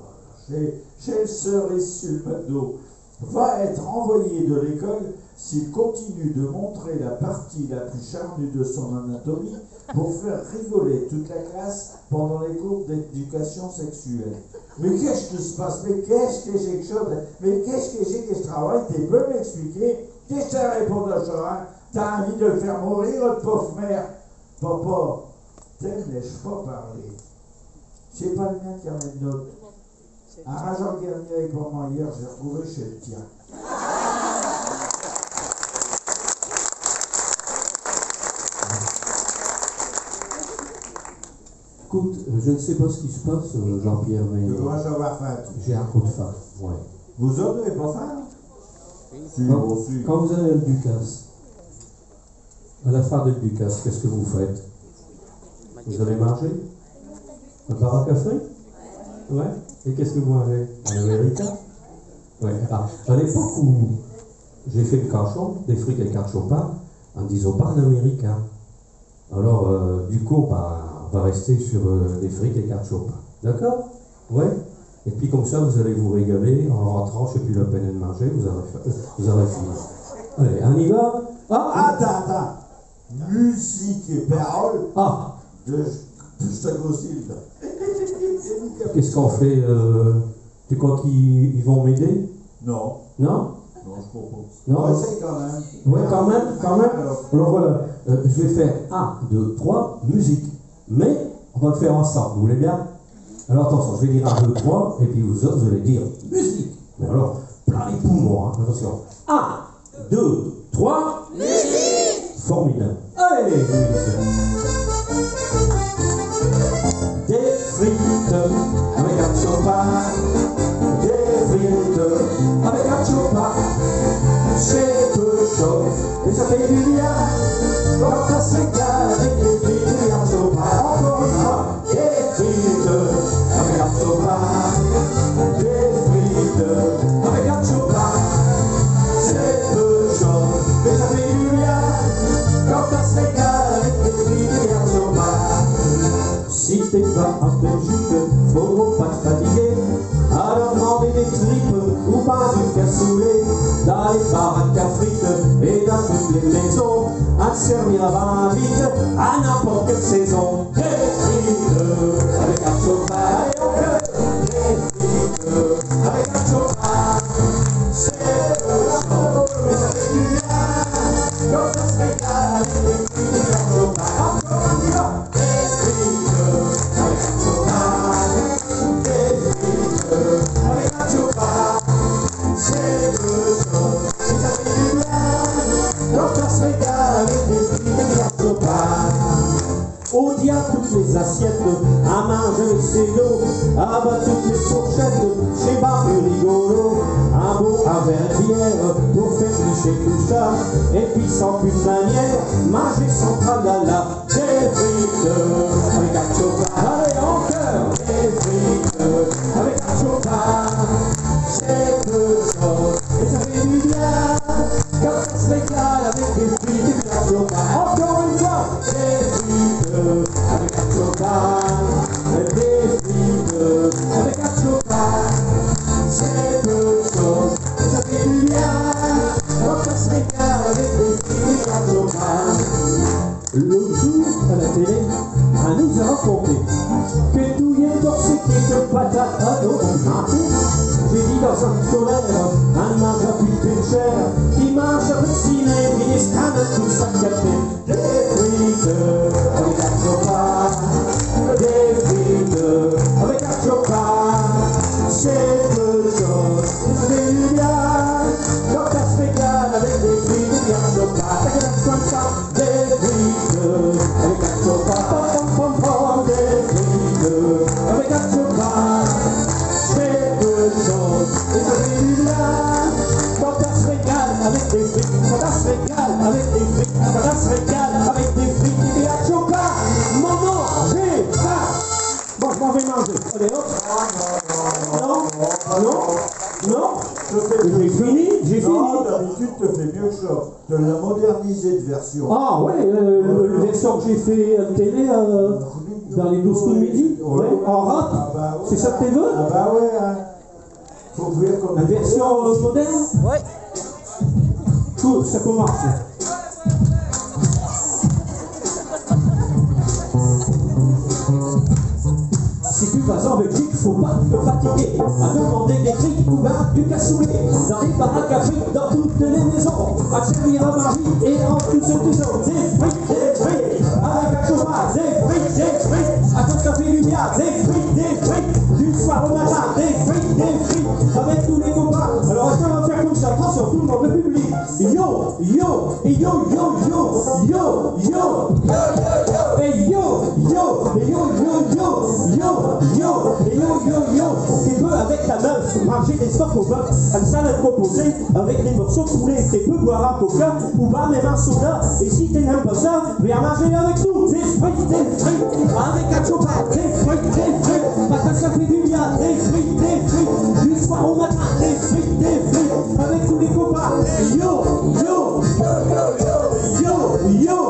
chez le cerise sur le McDo, va être envoyé de l'école s'il continue de montrer la partie la plus charnue de son anatomie pour faire rigoler toute la classe pendant les cours d'éducation sexuelle. Mais qu'est-ce qui se passe? Mais qu'est-ce que j'ai que chose? Mais qu'est-ce que j'ai que je travaille? Tu peux m'expliquer? Qu'est-ce que tu réponds à ça? T'as envie de le faire mourir, de pauvre mère? Papa, t'aimes-je pas parler? C'est pas le mien qui a une note. Un rageant Garnier avec maman hier, j'ai retrouvé chez le tien. Écoute, je ne sais pas ce qui se passe, Jean-Pierre, mais Dois avoir faim. j'ai un coup de faim. Ouais. Vous autres n'avez pas faim? Si, Quand, moi aussi. quand vous allez à Ducasse, à la fin de Ducasse, qu'est-ce que vous faites? Vous allez manger? Un bar à café? Ouais. Et qu'est-ce que vous mangez? Un américain? Ouais. Ah, à l'époque où j'ai fait le cachot, des frites et cachopard, on ne disait pas un américain. Alors, du coup, bah, on va rester sur des frites et cachopard. D'accord? Ouais. Et puis comme ça, vous allez vous régaler en rentrant, je ne sais plus la peine de manger, vous aurez fini. Allez, on y va? Ah! Attends. Musique et paroles Ah! de Stagosile. Qu'est-ce qu'on fait? Tu crois qu'ils vont m'aider? Non. Non? Non, je crois pas. Non? Essaye quand même. Ouais, quand même. Alors voilà, je vais faire 1, 2, 3, musique. Mais on va le faire ensemble, vous voulez bien? Alors attention, je vais dire 1, 2, 3, et puis vous autres, vous allez dire musique. Mais alors, plein les poumons, hein. Attention. 1, 2, 3, musique! Formidable. Allez, musiciens. Des frites avec un chopard, des frites avec un chopard, c'est peu chauffe et ça fait du bien quand ça se régale avec des frites et un chopard. Encore une fois, des frites avec un chopard, des frites avec un chopard, c'est peu chauffe et ça fait du bien quand ça se régale avec des frites et un chopard. Si t'es pas en Belgique, faut pas te fatiguer. Alors demander des tripes ou pas du cassoulet. Dans les baraques à frites et dans toutes les maisons, à te servir à vin vite à n'importe quelle saison. Des frites avec un chopard et on fait des frites avec un chopard. C'est chaud, mais ça fait du bien quand ça se régale avec des frites et un chopard. Encore un petit peu. Avec un chopard, c'est le chaud, et ça fait du bien quand ça se régale avec des frites et un chopard. Au diable toutes les assiettes, à manger avec ses dos, à bas toutes les fourchettes, chez Barbu rigolo, un beau un verre bière pour faire licher tout ça, et puis sans qu'une manière, manger sans tralala, des frites avec un chopard. Allez, en cœur, des frites avec un chopard, c'est peu chaud, et ça fait du bien quand ça se régale avec des frites et un chopard. Encore une fois, des frites avec un chopard, des frites avec un chopard, c'est peu chaud, et ça fait du bien quand ça se régale avec des frites et un chopard. L'autre jour, à la télé, un nous a raconté que douillet corséqué de patates à dos j'ai dit dans un colère, un mange à plus de chair, qui mange à ciné, qui est scanne tout ça café. Des frites avec un chopard, des frites avec un chopard, c'est peu chaud, ça fait du bien quand ça se régale avec des frites et un chopard. Des frites avec un chopard, pom pom pom, des frites avec un chopard, c'est peu chaud et ça fait du bien quand ça se régale avec des frites, quand ça se régale avec des frites, quand ça se régale avec des frites et un chopard. Maman, j'ai faim. Bon, je m'en vais manger. Allez, hop. Non, j'ai fini. d'habitude te fait mieux que ça. De la modernisée de version. Ah ouais, la version que j'ai fait à la télé, dans les 12 coups de midi, ouais, en rap, Ah bah ouais, c'est ça que tu veux? Ah bah ouais, hein. Faut dire qu'on La version moderne? Ouais. Cool, ça commence. Si tu vas en Belgique, faut pas te fatiguer à demander des criques ou ben du cassoulet. Dans les baraques à frites, dans toutes les maisons, à servir à Marie et en toutes ces maisons. Des frites, avec un chômage, des frites, à cause café lumière, des frites, du soir au matin, des frites, avec tous les copains. Alors est-ce qu'on va faire comme ça, attention, tout le monde, le public. Yo, yo, et yo, yo, yo, yo, yo, et yo, yo, et yo, yo, yo, yo, et yo, tu peux avec ta meuf manger des stocks au bœuf, une salade proposée avec des morceaux de poulet, tu peux boire un coca ou boire même un soda, et si tu n'aimes pas ça, viens manger avec nous, des frites, avec un chopin, des frites, parce que ça fait du bien, des frites, du soir au matin, des frites, avec tous les copains, yo, yo, yo, yo, yo,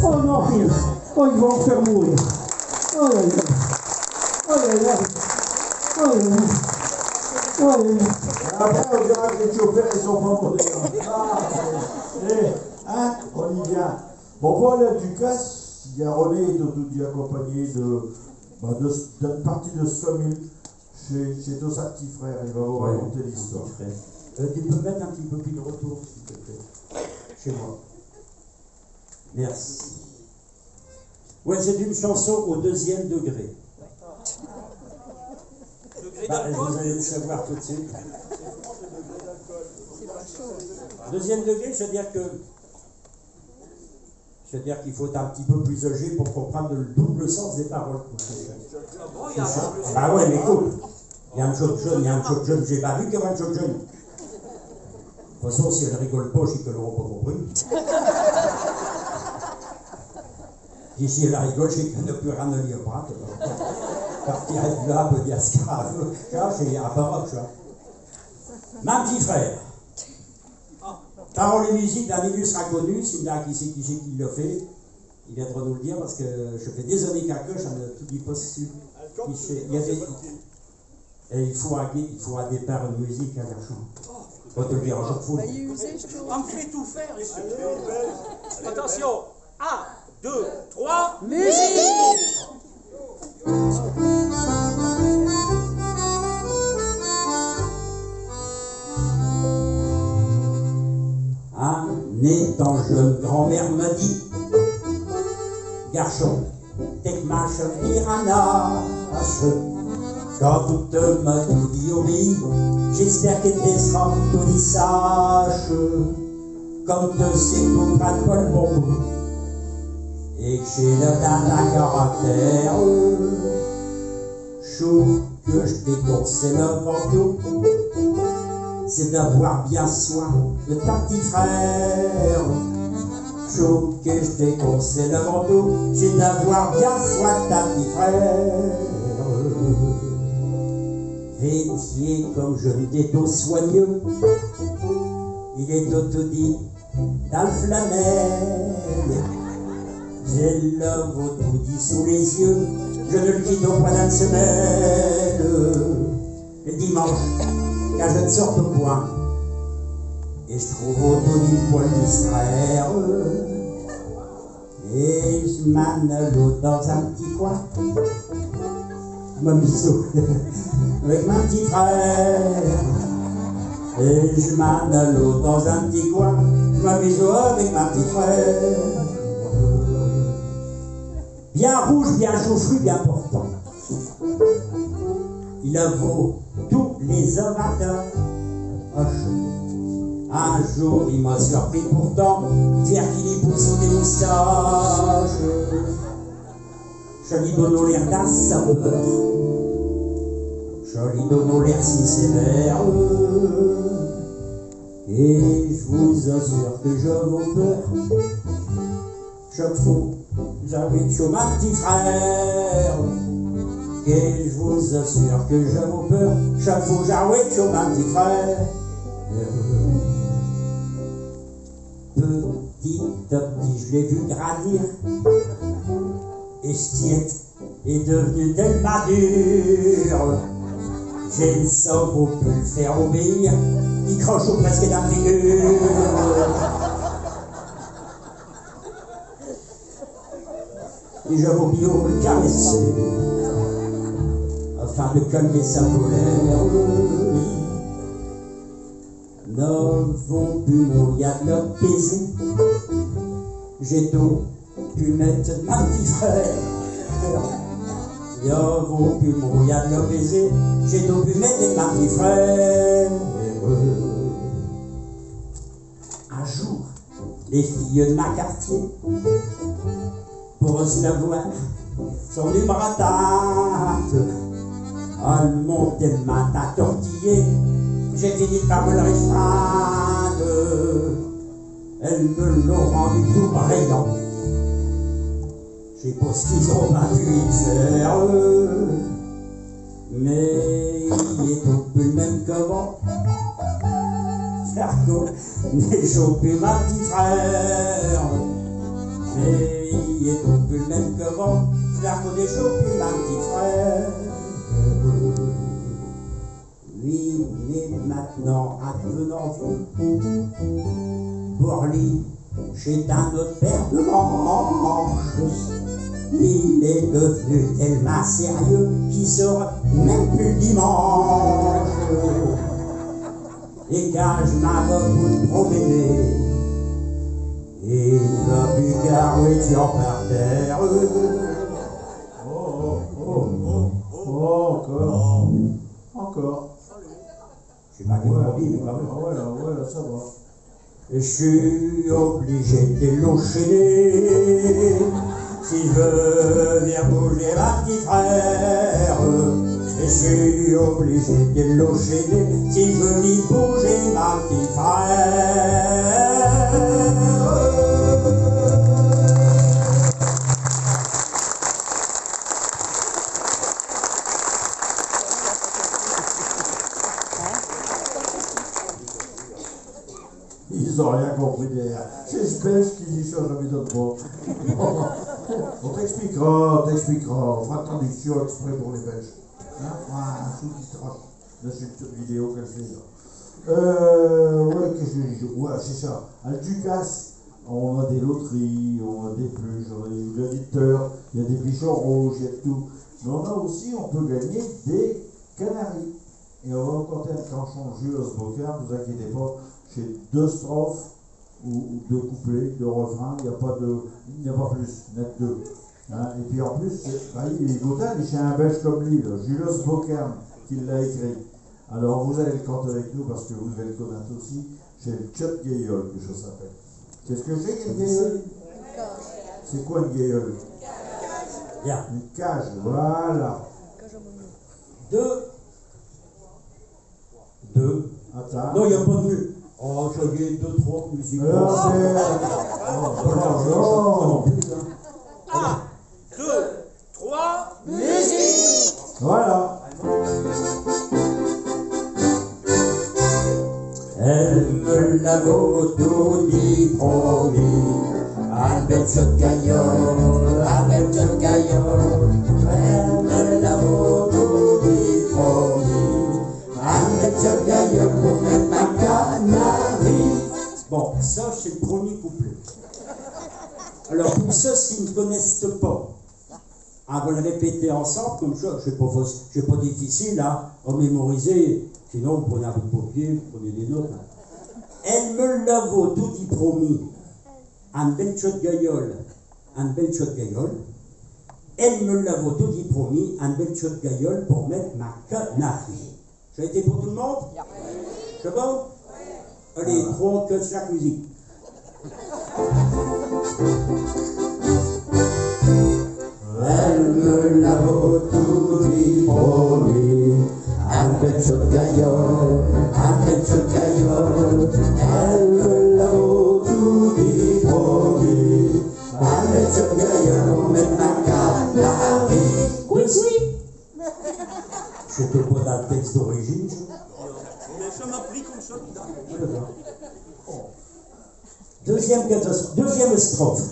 oh non, oh ils vont me faire mourir, oh là là, oh là là, oh là là, oh là là. Après, on dira que les chauffeurs, ils sont pas modernes. Hein, on y vient. Bon, voilà, Ducasse, René est aujourd'hui accompagné d'une partie de sa famille chez tous sa petit frère. Il va vous raconter l'histoire. Tu peux mettre un petit peu plus de retour, s'il te plaît, chez moi. Merci. Ouais, c'est une chanson au 2e degré. Vous allez le savoir tout de suite. 2e degré, c'est-à-dire qu'il faut être un petit peu plus âgé pour comprendre le double sens des paroles. Ah ouais, mais écoute, il y a un joke jeune, j'ai pas vu qu'il y avait un joke jeune. De toute façon, si elle rigole pas, je sais qu'elle n'aura pas compris. Et si elle rigole, je sais qu'elle n'a plus rien à lui apprendre. Partir de là, peut dire ce qu'il y a. C'est un baroque, ça. Ma petit frère. Paroles et musique d'un illustre inconnu, s'il y en a qui sait qui l'a fait, il viendra nous le dire parce que je fais des années qu'à que j'en ai tout dit pas su. Il faut un départ de musique à garçon. Faut te le dire un jour fou. On me fait tout faire ici. Attention, 1, 2, 3, Musique! En étant jeune, grand-mère m'a dit, garçon, t'es que ma chérie en arrache. Quand toute m'a tout dit au riz, j'espère qu'elle te sera tout dit sache. Comme te sais tout pas le bon bout, et que j'ai le d'un caractère. Chou que je déconseille avant tout, c'est d'avoir bien soin de ta petit frère. Chou que je déconseille avant tout, c'est d'avoir bien soin de ta petit frère. Vêtier comme je le déto soigneux, il est autodit dans le flanelle. J'ai l'homme autodit sous les yeux, je ne le quitte au point d'une semaine. Le dimanche, quand je ne sors au point, et je trouve autodit le poil distraire. Et je m'amène l'autre dans un petit coin, je m'amuse avec mon petit frère. Et je m'amène l'autre dans un petit coin, je m'amuse avec mon petit frère. Bien rouge, bien chauffru, bien portant. Il vaut tous les orateurs. Un jour, il m'a surpris pourtant, dire qu'il y pousse sur des moustaches. Je lui donne l'air d'un sapeur, je lui donne l'air si sévère. Et je vous assure que je vous peur. Je fous, j'habite chez ma petit frère. Et je vous assure que je vous peur, chaque fois j'arrête sur ma petit frère. Petit à petit, je l'ai vu grandir. Et Stiette est devenu tellement dur. J'ai le cerveau pu le faire obéir. Il croche au presque la figure. Et je vous bio le caresser afin de calmer sa colère. N'avons pu mourir de leur baiser. J'ai donc pu mettre ma petit frère. N'avons pu mourir de leur baiser. J'ai donc pu mettre ma petit frère. Un jour, les filles de ma quartier, pour se la voir, son numéro à tarte. Elle montait le matin tortillé. J'ai fini par me le restreindre. Elles me l'ont rendu tout brillant. Je sais pas ce qu'ils ont pas pu y faire. Mais il est tout plus le même qu'avant. Fergo n'est chopé ma petit frère. Mais il est tout plus le même qu'avant. Fergo n'est chopé ma petit frère. Oui, mais maintenant, advenant vieux, pour lui, j'ai un autre paire de manches. Il est devenu tellement sérieux qu'il sort même plus le dimanche. Et quand je m'en vais pour le promener, il va plus garer sur par terre. Encore. Je sais pas qui on dit, mais quand même. Voilà, ça va. Je suis obligé de l'enchaîner si je veux bien bouger ma petit frère. Je suis obligé de l'enchaîner si je veux vite bouger ma petit frère. Ils n'ont rien compris derrière. C'est ce belge qui dit ça, j'avais d'autres mots. On t'expliquera. On fera traduction exprès pour les Belges. Hein? Un sous-titrage de cette vidéo qu'elle fait là. Ouais, qu'est-ce que je dis? Ouais, c'est ça. À Ducasse, on a des loteries, on a des pluches, on a des gladiateurs, il y a des pigeons rouges, il y a tout. Mais on a aussi, on peut gagner des canaris. Et on va vous conter un canchon Jules Bocard, ne vous inquiétez pas. J'ai 2 strophes ou 2 couplets, 2 refrains, il n'y a pas plus, il n'y a que 2. Hein? Et puis en plus, il est total, c'est un belge comme lui, Jules Bocard, qui l'a écrit. Alors vous allez le canter avec nous parce que vous devez le connaître aussi. C'est le Tchot Gaillol que ça s'appelle. Qu'est-ce que c'est qu'une gaillole? C'est quoi une gaillole? Bien. Une cage, voilà. 2. Attends. Non, il n'y a pas de mu. Oh, j'ai gagné 2, 3 musiques. Alors, non. 1, 2, 3, musique. Voilà. Elle me l'a tout dit promis. Un bel jeu de gaillot, un bel jeu de gaillot. Elle me l'a tout dit promis. Un bel jeu de gaillot pour mettre ma canarie. Bon, ça c'est le premier couplet. Alors pour ceux qui ne connaissent pas, on va le répéter ensemble, comme ça, c'est pas difficile à mémoriser, sinon vous prenez un bout de papier, vous prenez des notes. Elle me l'a tout dit promis, un bel shot gaillol, un bel shot gaillol. Elle me l'a tout dit promis, un bel shot gaillol pour mettre ma canarie. Ça a été pour tout le monde? C'est bon? Allez, 3, 4, chaque musique. Elle me l'a tout dit promis, un bel shot gaillol, un bel shot gaillol. Elle me l'a tout dit promis, un bel shot gaillol pour mettre ma canarie. Oui, oui. J'étais pas dans le texte d'origine. Mais je m'applique comme ça. Deuxième strophe.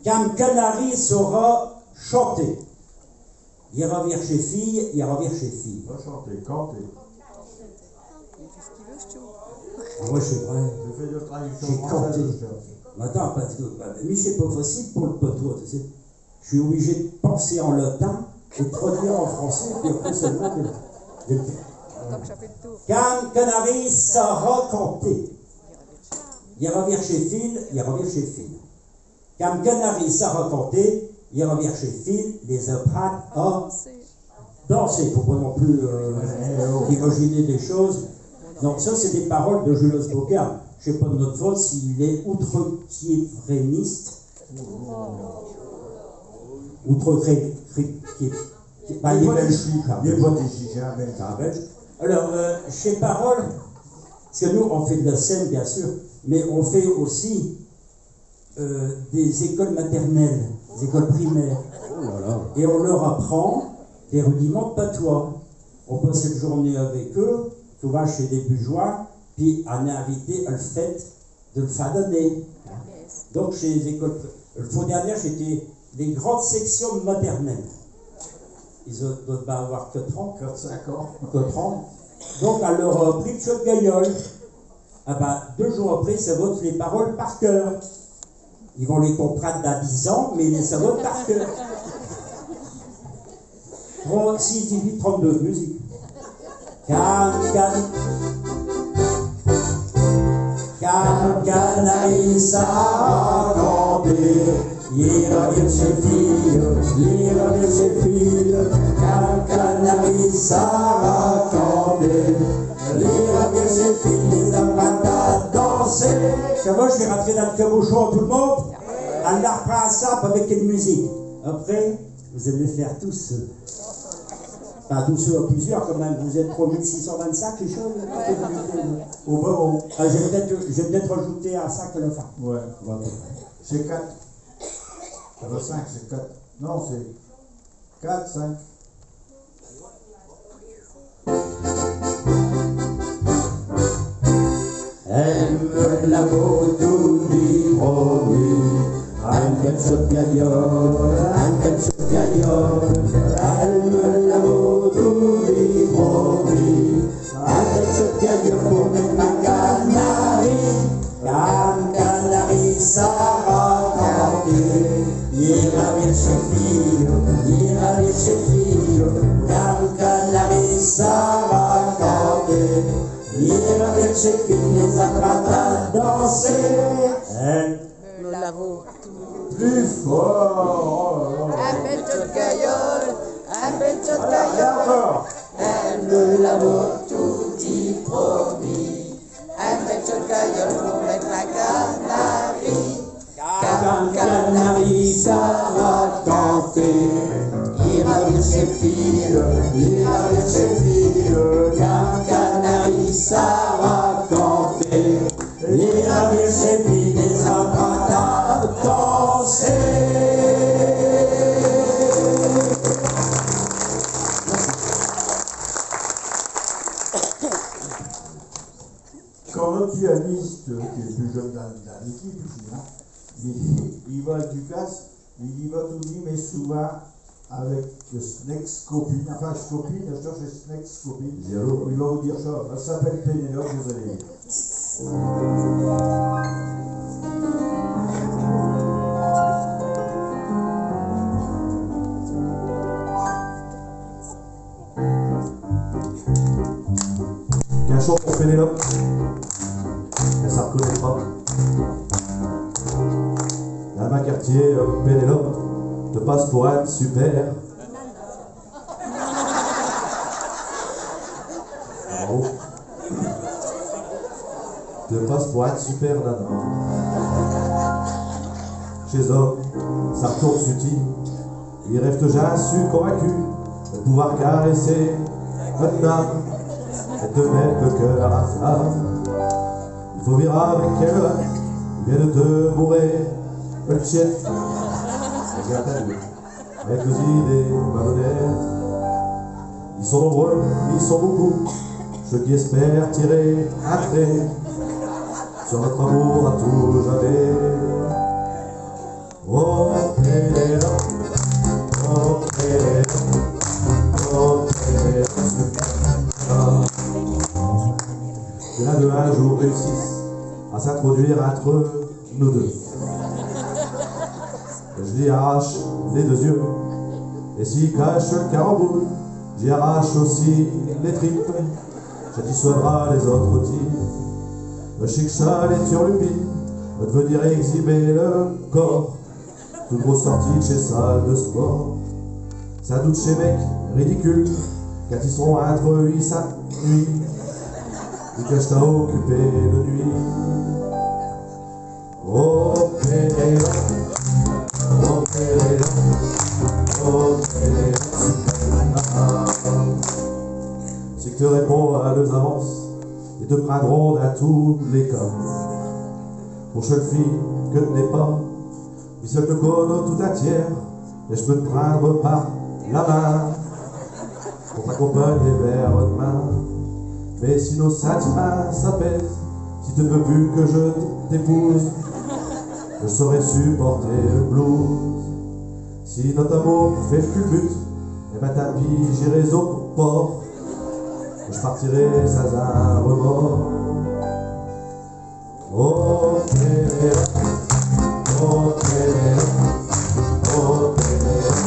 Quand Canary saura chanter. Il revient chez fille, il revient chez fille. Va chanter, canter. Moi, je suis vrai. Je fais de traduction J'ai française. canté. Attends, parce que mais c'est pas facile pour le poteau, tu sais. Je suis obligé de penser en latin et de traduire en français, puis après seulement de le faire. Quand Canary saura canter. Il revient chez Phil, il revient chez Phil. Quand Canary saura canter, il revient chez Phil, les apprend à danser. Il ne faut pas non plus imaginer des choses. Donc ça, c'est des paroles de Jules Bocard. Je ne sais pas de notre faute s'il est outre-kiévréniste. Il est belge. Il est pas des chichas, belge. Belge. Alors, chez paroles, parce que nous, on fait de la scène, bien sûr, mais on fait aussi des écoles maternelles, des écoles primaires. Et on leur apprend des rudiments de patois. On passe une journée avec eux, souvent chez des bourgeois, puis on est invité à le fête de le fin d'année. Donc, chez les écoles. Le fois dernier, j'étais des grandes sections maternelles. Ils doivent pas avoir 4 ans. 4-5 ans. 4 ans. Donc, à leur prix de chou de gaillole. Ah ben, 2 jours après, ça vote les paroles par cœur. Ils vont les comprendre dans 10 ans, mais ça vote par cœur. 6, 18, 32, musique. Quand Canary s'arra canter, il revient chez fille, il revient chez fille. Quand Canary s'arra canter, il revient chez fille, les apprend à danser. Ça va, je vais rentrer dans le cabochon, tout le monde. On la reprend à ça avec une musique. Après, vous allez le faire tous. Enfin, tous ceux à plusieurs, quand même. Vous êtes 3625, les choses. Au bas haut. Ah, je vais peut-être rajouter un 5 à la fin. Ouais. C'est 4. Ça va 5, c'est 4. Non, c'est 4, 5. Elle me l'a tout dit promis, un quelque gagnole, elle me l'a tout dit promis, un quelque gagnole pour mettre ma Canary, quand Canary s'arra canter, il revient chez fille, quand Canary s'arra canter. Il revient chez qui les apprend à danser. Elle Me l'avoue. Plus fort. Un bel de gaillole, un bel de gaillole. Encore. Elle me l'avoue tout dit promis. Un bel de gaillole pour mettre ma Canary. Quand Canary s'arra canter, il revient chez fille, quand Canary s'arra canter, il revient chez fille, les apprend à danser. Quand notre pianiste, qui est le plus jeune dans l'équipe ici, hein, il va à Ducasse, il va tout dire, mais souvent avec Snex copine, enfin copine, je cherche Snex copine, il va vous dire ça, elle s'appelle Pénélope, vous allez dire. Qu'un chant pour Pénélope, elle s'en reconnaîtra. Dans ma quartier, Pénélope te passe pour un super. Bravo. Te passe pour un super nana. Chez homme, ça retourne subtil. Il rêve que j'ai su convaincu de pouvoir caresser notre âme et de mettre le cœur à flamme. Il faut vivre avec elle, il vient de te bourrer le chef. Avec les idées malhonnêtes, Ils sont nombreux, ils sont beaucoup, ceux qui espèrent tirer un trait sur notre amour à tout jamais. Oh, Pénélope, oh, Pénélope, oh, Pénélope. Et l'un d'eux un jour réussissent à s'introduire entre nous deux. Je lui arrache les deux yeux, et s'il cache le caramboule, j'y arrache aussi les tripes. Je dissuaderai les autres types, le chic-chal et turlupine, de venir exhiber le corps, tout gros sorti de chez salle de sport. Ça doute chez mec ridicule, quand ils sont entre eux, ils s'appuient, ils cachent à occuper de nuit. Oh, Pénélope, oh, Pénélope, oh, Pénélope. Si que te réponds à leurs avances, ils te prendront dans tous les cas. Pour chaque fille que tu n'es pas, puis seul te connaît tout un tiers, et je peux te prendre par la main pour t'accompagner vers demain. Mais si nos sentiments s'apaisent, si tu ne veux plus que je t'épouse, je saurais supporter le blues. Si notre amour fait le culbute, et ben tant pis, j'irai au port, je partirai sans un remords. Oh, Pénélope, oh, Pénélope, oh, Pénélope.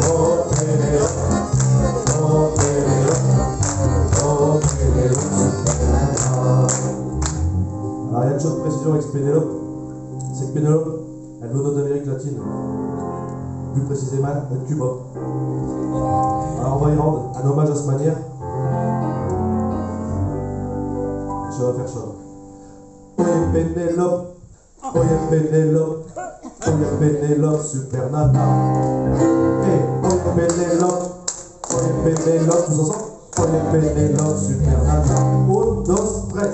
Oh, Pénélope, oh, Pénélope, oh, Pénélope. Alors, il y a une chose de précision avec Pénélope, c'est que Pénélope, elle venait d'Amérique latine, plus précisément de Cuba. Alors on va y rendre un hommage à cette manière. Ça va faire ça. Oye Pénélope, oye Pénélope, oye Pénélope, super nana. Hey, oye Pénélope, oye Pénélope, tous ensemble. Oye Pénélope, super nana. Un, dos, tres.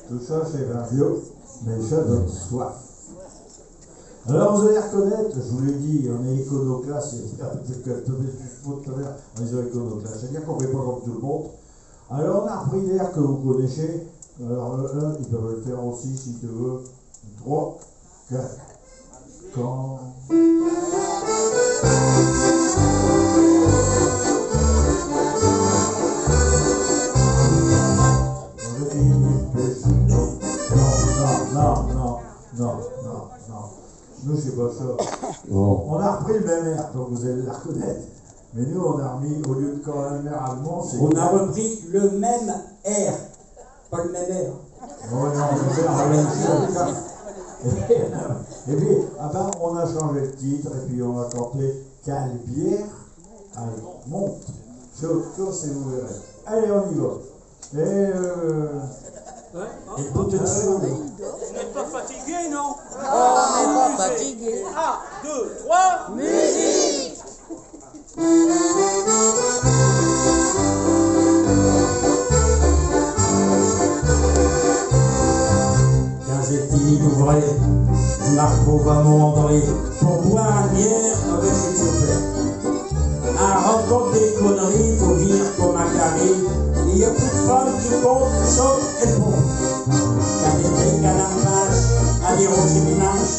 Tout ça, c'est vin vieux, mais ça donne soif. Alors, vous allez reconnaître, je vous l'ai dit, on est iconoclaste, il y a peut-être que tout à l'heure, on est iconoclaste. C'est-à-dire qu'on ne fait pas comme tout le monde. Alors, on a repris l'air que vous connaissez. Alors là, ils peuvent le faire aussi, si tu veux. 3, 4. Quand... Non. Nous, c'est pas ça. Bon. On a repris le même air, donc vous allez la reconnaître. Mais nous, on a remis, au lieu de quand un air allemand, c'est... On a repris le même air, pas le même air. Oh non, c'est la même chose. Et puis, on a changé de titre, et puis on a chanté Quelle bière. Allez, monte. Chose, et vous verrez. Allez, on y va. Et pour te dire, Vous n'êtes pas fatigué, non? On n'est pas fatigué. 1, 2, 3, Musique! quand j'ai fini d'ouvrir, je me retrouve à m'entrer pour boire une bière avec ses copains. À raconte des conneries, faut dire comme un carré. Il n'y a plus de femmes qui comptent, sauf elles vont. Quand t'étais canapage, à dire au séminage,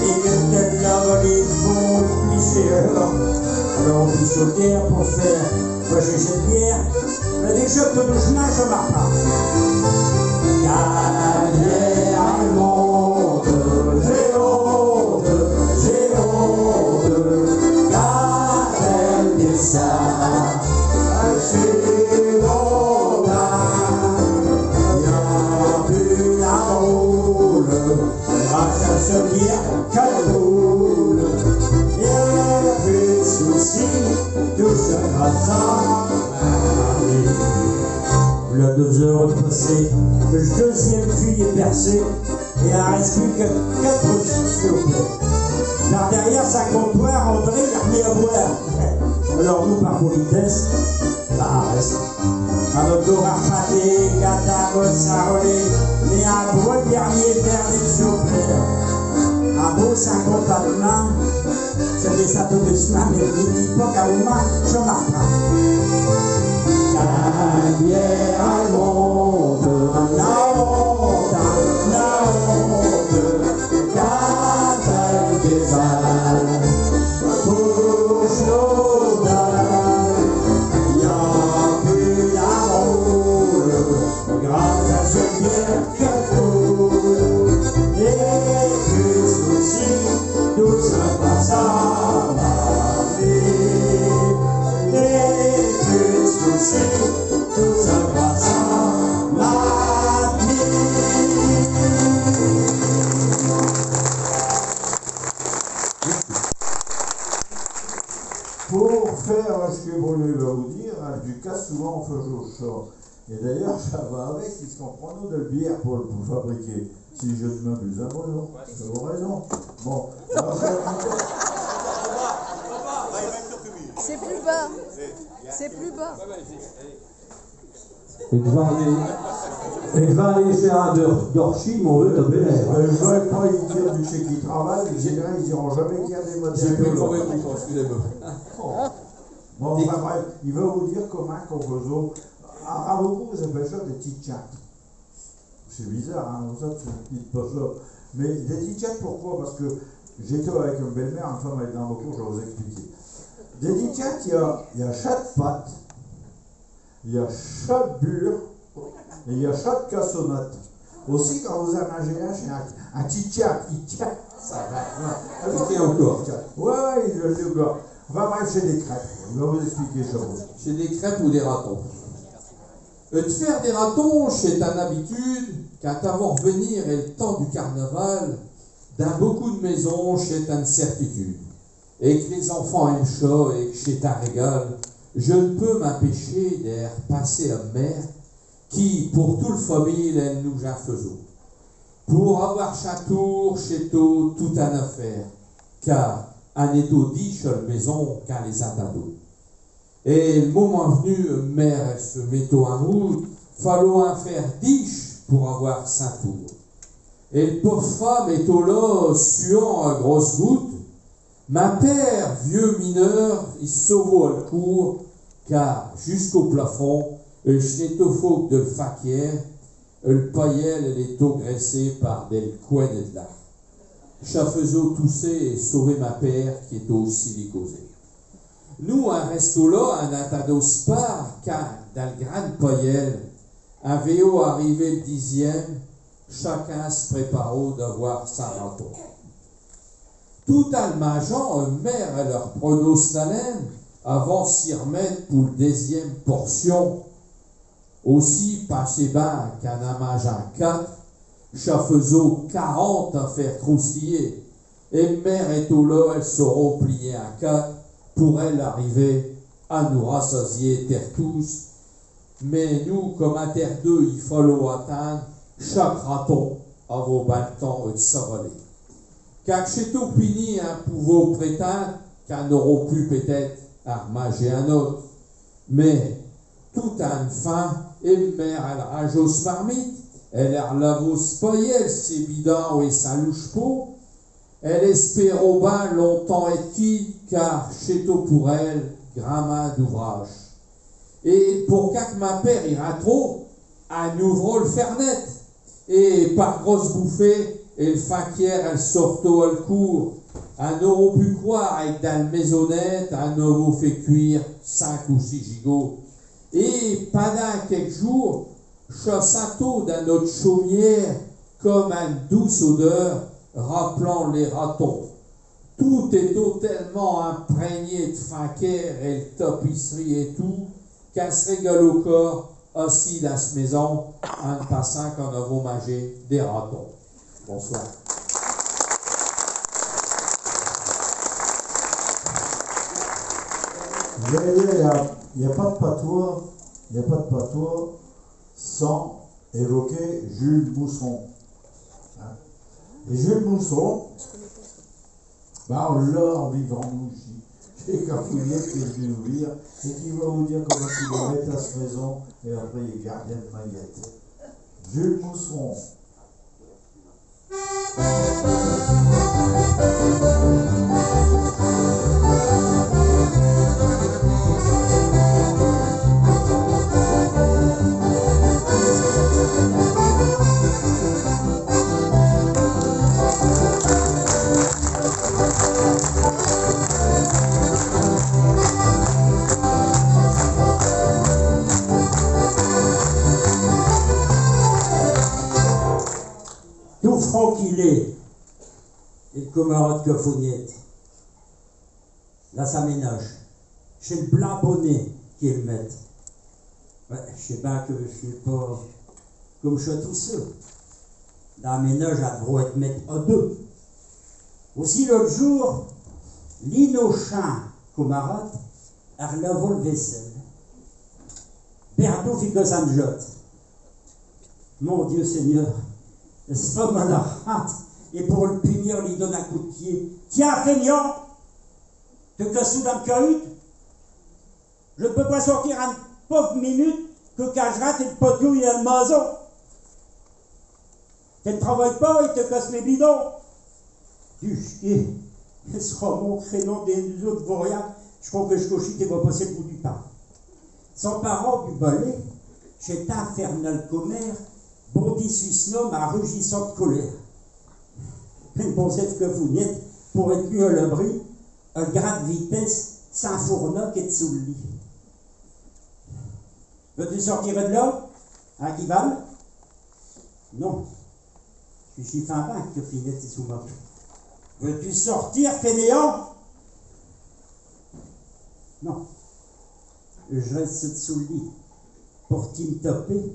et que t'es là, les bons picheurs. Alors on pisse au terre pour faire pocher cette bière, mais déjà que doucement je m'arrête. Carrière allemande, j'ai honte, carrière. ça. Je suis content, y'a plus la roule, grâce à ce bien qu'elle roule. Y'a plus de soucis, tout ça grâce à ma vie. Le 2 heures passées, le deuxième fil est percé, et il ne reste plus que 4 chiffres, s'il vous plaît. Là derrière sa comptoir, André il a remis à boire. Alors nous, par politesse, bah reste. À notre horaire pâté, catagos, sarolé, et un gros dernier perdu s'il vous plaît. Un beau 50 à demain, c'est des satos de chemin, mais il dit pas qu'à vous main, je marque pas. La bière à monte, la honte, quand elle dévale, bouge nos dalles, y'a plus la roule, grâce à ce bière qu'elle roule, et plus de soucis, tout ça passe à ma vie, et plus de soucis, tout ça passe à ma vie. Pour faire ce que Bruno va vous dire, du casse souvent on fait au chaud. Et d'ailleurs, ça va avec, puisqu'on prend nous de la bière pour fabriquer. Si je ne m'abuse, hein, Bruno, vous avez raison. Bon, alors C'est plus bas. C'est plus bas. Et devant aller chez un d'Orchim, on veut taper l'air. je ne vais pas y dire du chez qui travaille, les généraux, ils diront jamais qu'il y a des matériaux. J'ai pris combien de temps, excusez-moi. Bon, enfin bref, il va vous dire comment qu'on faisait. À beaucoup, vous appelez ça des petits chats. C'est bizarre, hein, ça, tu ne dites pas ça. Mais des petits chats, pourquoi? Parce que j'étais avec une belle-mère, une femme avec un beaucoup, je vais vous expliquer. Des petits chats, il y a chat de pâte, il y a chat de bure, et il y a chat de cassonate. Aussi, quand vous en mangez un petit chat, il tient, ça va. Il tient encore. Ouais, il le dit encore. On va bref chez des crêpes, il va vous expliquer ça. Chez des crêpes ou des ratons. De faire des ratons, c'est une habitude, qu'à t'avoir venir et le temps du carnaval, dans beaucoup de maisons, c'est une certitude. Et que les enfants aiment ça et que c'est un régal, je ne peux m'empêcher d'air passer à mère qui, pour toute la famille, elle nous a faisons. Pour avoir chaque tour, chez tout une affaire, car un étau dit chez la maison qu'un les attendons. Et le moment venu, mère elle se met en route, fallo en faire 10 pour avoir 5 tours. Et le pauvre femme est au là, suant à grosses gouttes. Ma père, vieux mineur, il sauve le cours, car jusqu'au plafond, le schnettophoque de le faquière, le paillel elle est au graissé par des coins de là. Chafezo toussé et sauvé ma père qui est au silicosé. Nous, un resto là, un atado spar, car dans le grand paillel, un VO arrivé le 10e, chacun se prépare d'avoir sa raton. Tout en mangeant, mère elle leur prononce la laine avant s'y remettre pour le 10e portion. Aussi, passez bien qu'en a mangé 4, chafezo 40 à faire croustiller. Et mère est au là, elle saura plier à 4 pour elle arriver à nous rassasier terre tous. Mais nous, comme à terre 2, il faut atteindre chaque raton à vos temps de s'avaler. Car chez tout fini un pouvoir prétendre qu'un n'aura plus peut-être à manger un autre. Mais tout à une fin, et mère elle rage aux marmites, elle a lavo spoyel, ses bidons et sa louche peau. Elle espère au bain longtemps être quitte, car chez tout pour elle, gramin d'ouvrage. Et pour qu'à ma père ira trop, un ouvre le fernet, et par grosse bouffée, et le faquière, elle sorto à le cours. Un euro pu croire, avec dans le maisonnette, un euro fait cuire 5 ou 6 gigots. Et pendant quelques jours, chassato dans notre chaumière, comme une douce odeur, rappelant les ratons. Tout est tellement imprégné de faquère et de tapisserie et tout, qu'elle se régale au corps, assis dans cette maison, en passant qu'on a beau manger des ratons. Bonsoir. Vous voyez, il n'y a pas de patois sans évoquer Jules Mousseron. Hein? Et Jules Mousseron, on l'a en vivant bougie. C'est Cafouillette qui est venu nous lire et qui va vous dire comment il va mettre à cette maison et après il est gardien de maillette. Jules Mousseron. Tout franc qu'il est, et le camarade Cafouillette, là ça ménage. Chez le blanc bonnet qui est le maître. Ouais, je sais pas que je suis pas comme je suis tous ceux. Là, ménage a droit être maître à deux. Aussi l'autre jour, l'innocent camarade a relavé le vaisselle. Berdo fit que ça me jotte. Mon Dieu Seigneur, c'est pas mal à rate. Et pour le punir, il lui donne un coup de pied. Tiens, feignant, te casse sous la cahute. Je ne peux pas sortir une pauvre minute que quand je rate et le poteau il a le mason. Tu ne travailles pas et te casse mes bidons. Du chier, ce sera mon créneau des autres vauriens. Je crois que je cochite et va passer le bout du pain. Son parent du balai, chez infernal commère, bondit Suisse-Nom à rugissant de colère. Une bonzette Cafouillette, pour être mieux à l'abri, un grade vitesse, sans fourneau qui est sous le lit. Veux-tu sortir de là, hein, Guival? Non. Je suis fin vain que Cafouillette est sous ma vie. Veux-tu sortir, fainéant? Non. Je reste sous le lit. Pour-tu me taper?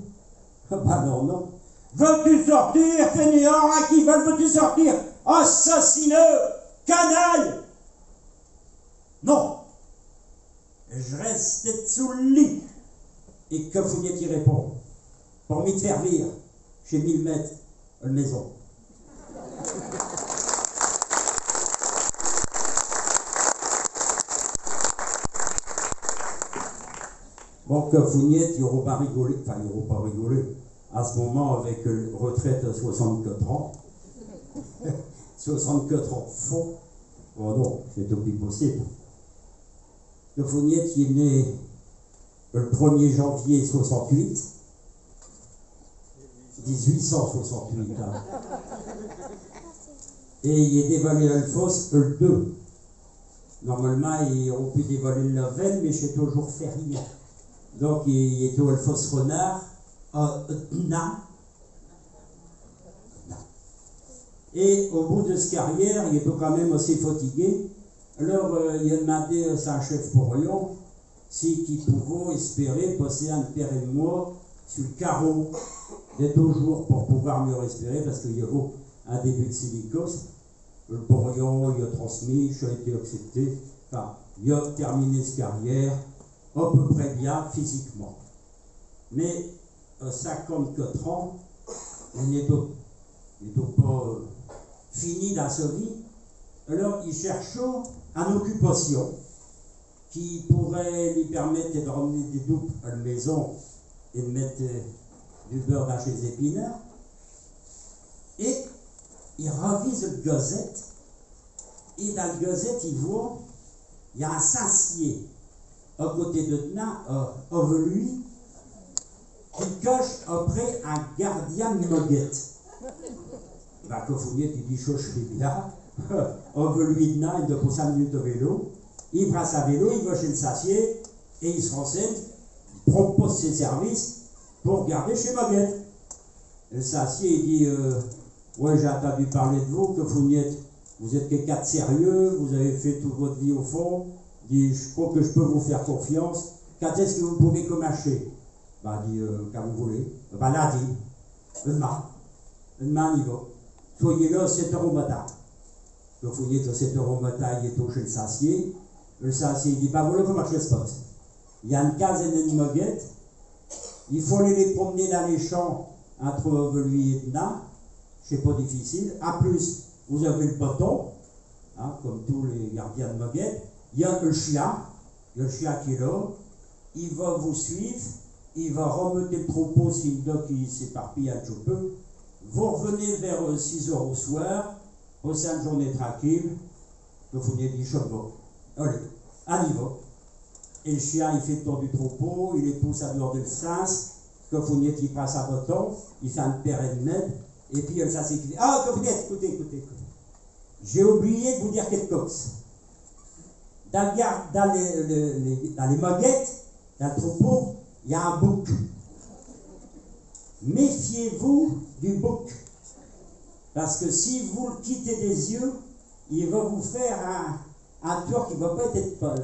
Ah bah non. Veux-tu sortir, fainéant, à qui veux-tu sortir? Assassineux, canaille! Non. Je reste sous le lit. Et Cafouillette y répond. Pour m'y faire rire, j'ai 1000 mètres à la maison. Bon, Cafouillette, ils n'auront pas rigolé, à ce moment avec retraite à 64 ans. 64 ans fond. Oh non, c'est tout plus possible. Cafouillette, il est né le 1er janvier 68. 1868. Hein. Et il est dévalé à Alphonse le 2. Normalement, ils auront pu dévaler la veine, mais j'ai toujours fait rien. Donc, il est au Alphonse Renard, et au bout de sa carrière, il est quand même assez fatigué. Alors, il a demandé à sa chef pour Lyon si qu'il pouvait espérer passer un père et moi sur le carreau de 2 jours pour pouvoir mieux respirer, parce qu'il y a eu un début de silicose. Le Bourillon, il a transmis, ça a été accepté. Enfin, il a terminé sa carrière à peu près bien physiquement. Mais à 54 ans, il n'est pas fini dans sa vie. Alors il cherche une occupation qui pourrait lui permettre de ramener des doupes à la maison et de mettre du beurre dans chez les épinards. Et il revise le gazette. Et dans le gazette, il voit, il y a un sancier à côté de Dna, over lui, qui coche après un gardien de moguette. Ben, Cafouillette, il dit, je fais bien. Over lui, Dna, il doit pour 5 minutes au vélo. Il prend sa vélo, il va chez le sancier, et il se renseigne, il propose ses services pour garder chez Moguette. Le sancier, il dit, ouais, j'ai entendu parler de vous, Cafouillette. vous êtes quelqu'un de sérieux, vous avez fait toute votre vie au fond, dit, je crois que je peux vous faire confiance, quand est-ce que vous pouvez commacher? Bah, dit, quand vous voulez. Bah, là, dit, demain, on y va. Soyez là à 7h au matin. Donc, vous voyez que 7h au matin, il est au chez le Sassier. Le Sassier, il dit, bah, voilà comment je se passe. Il y a une quinzaine de moguettes. Il faut aller les promener dans les champs entre lui et Dna. C'est pas difficile. En plus, vous avez le bâton, hein, comme tous les gardiens de moguettes. Il y a le chien qui est là. Il va vous suivre. Il va remonter le troupeau s'il doit qu'il s'éparpille un petit peu. Vous revenez vers 6h au soir. Passez une journée tranquille. Vous venez du chemin. Allez, on y va. Et le chien, il fait le tour du troupeau, il les pousse à dehors de sens, que Fournette, il passe à bâton, il fait une pérenne nette, et puis ça s'écrit. Ah, que Fournette, écoutez. J'ai oublié de vous dire quelque chose. Dans les moguettes, dans le troupeau, il y a un bouc. Méfiez-vous du bouc. Parce que si vous le quittez des yeux, il va vous faire un tour qui ne va pas être folle.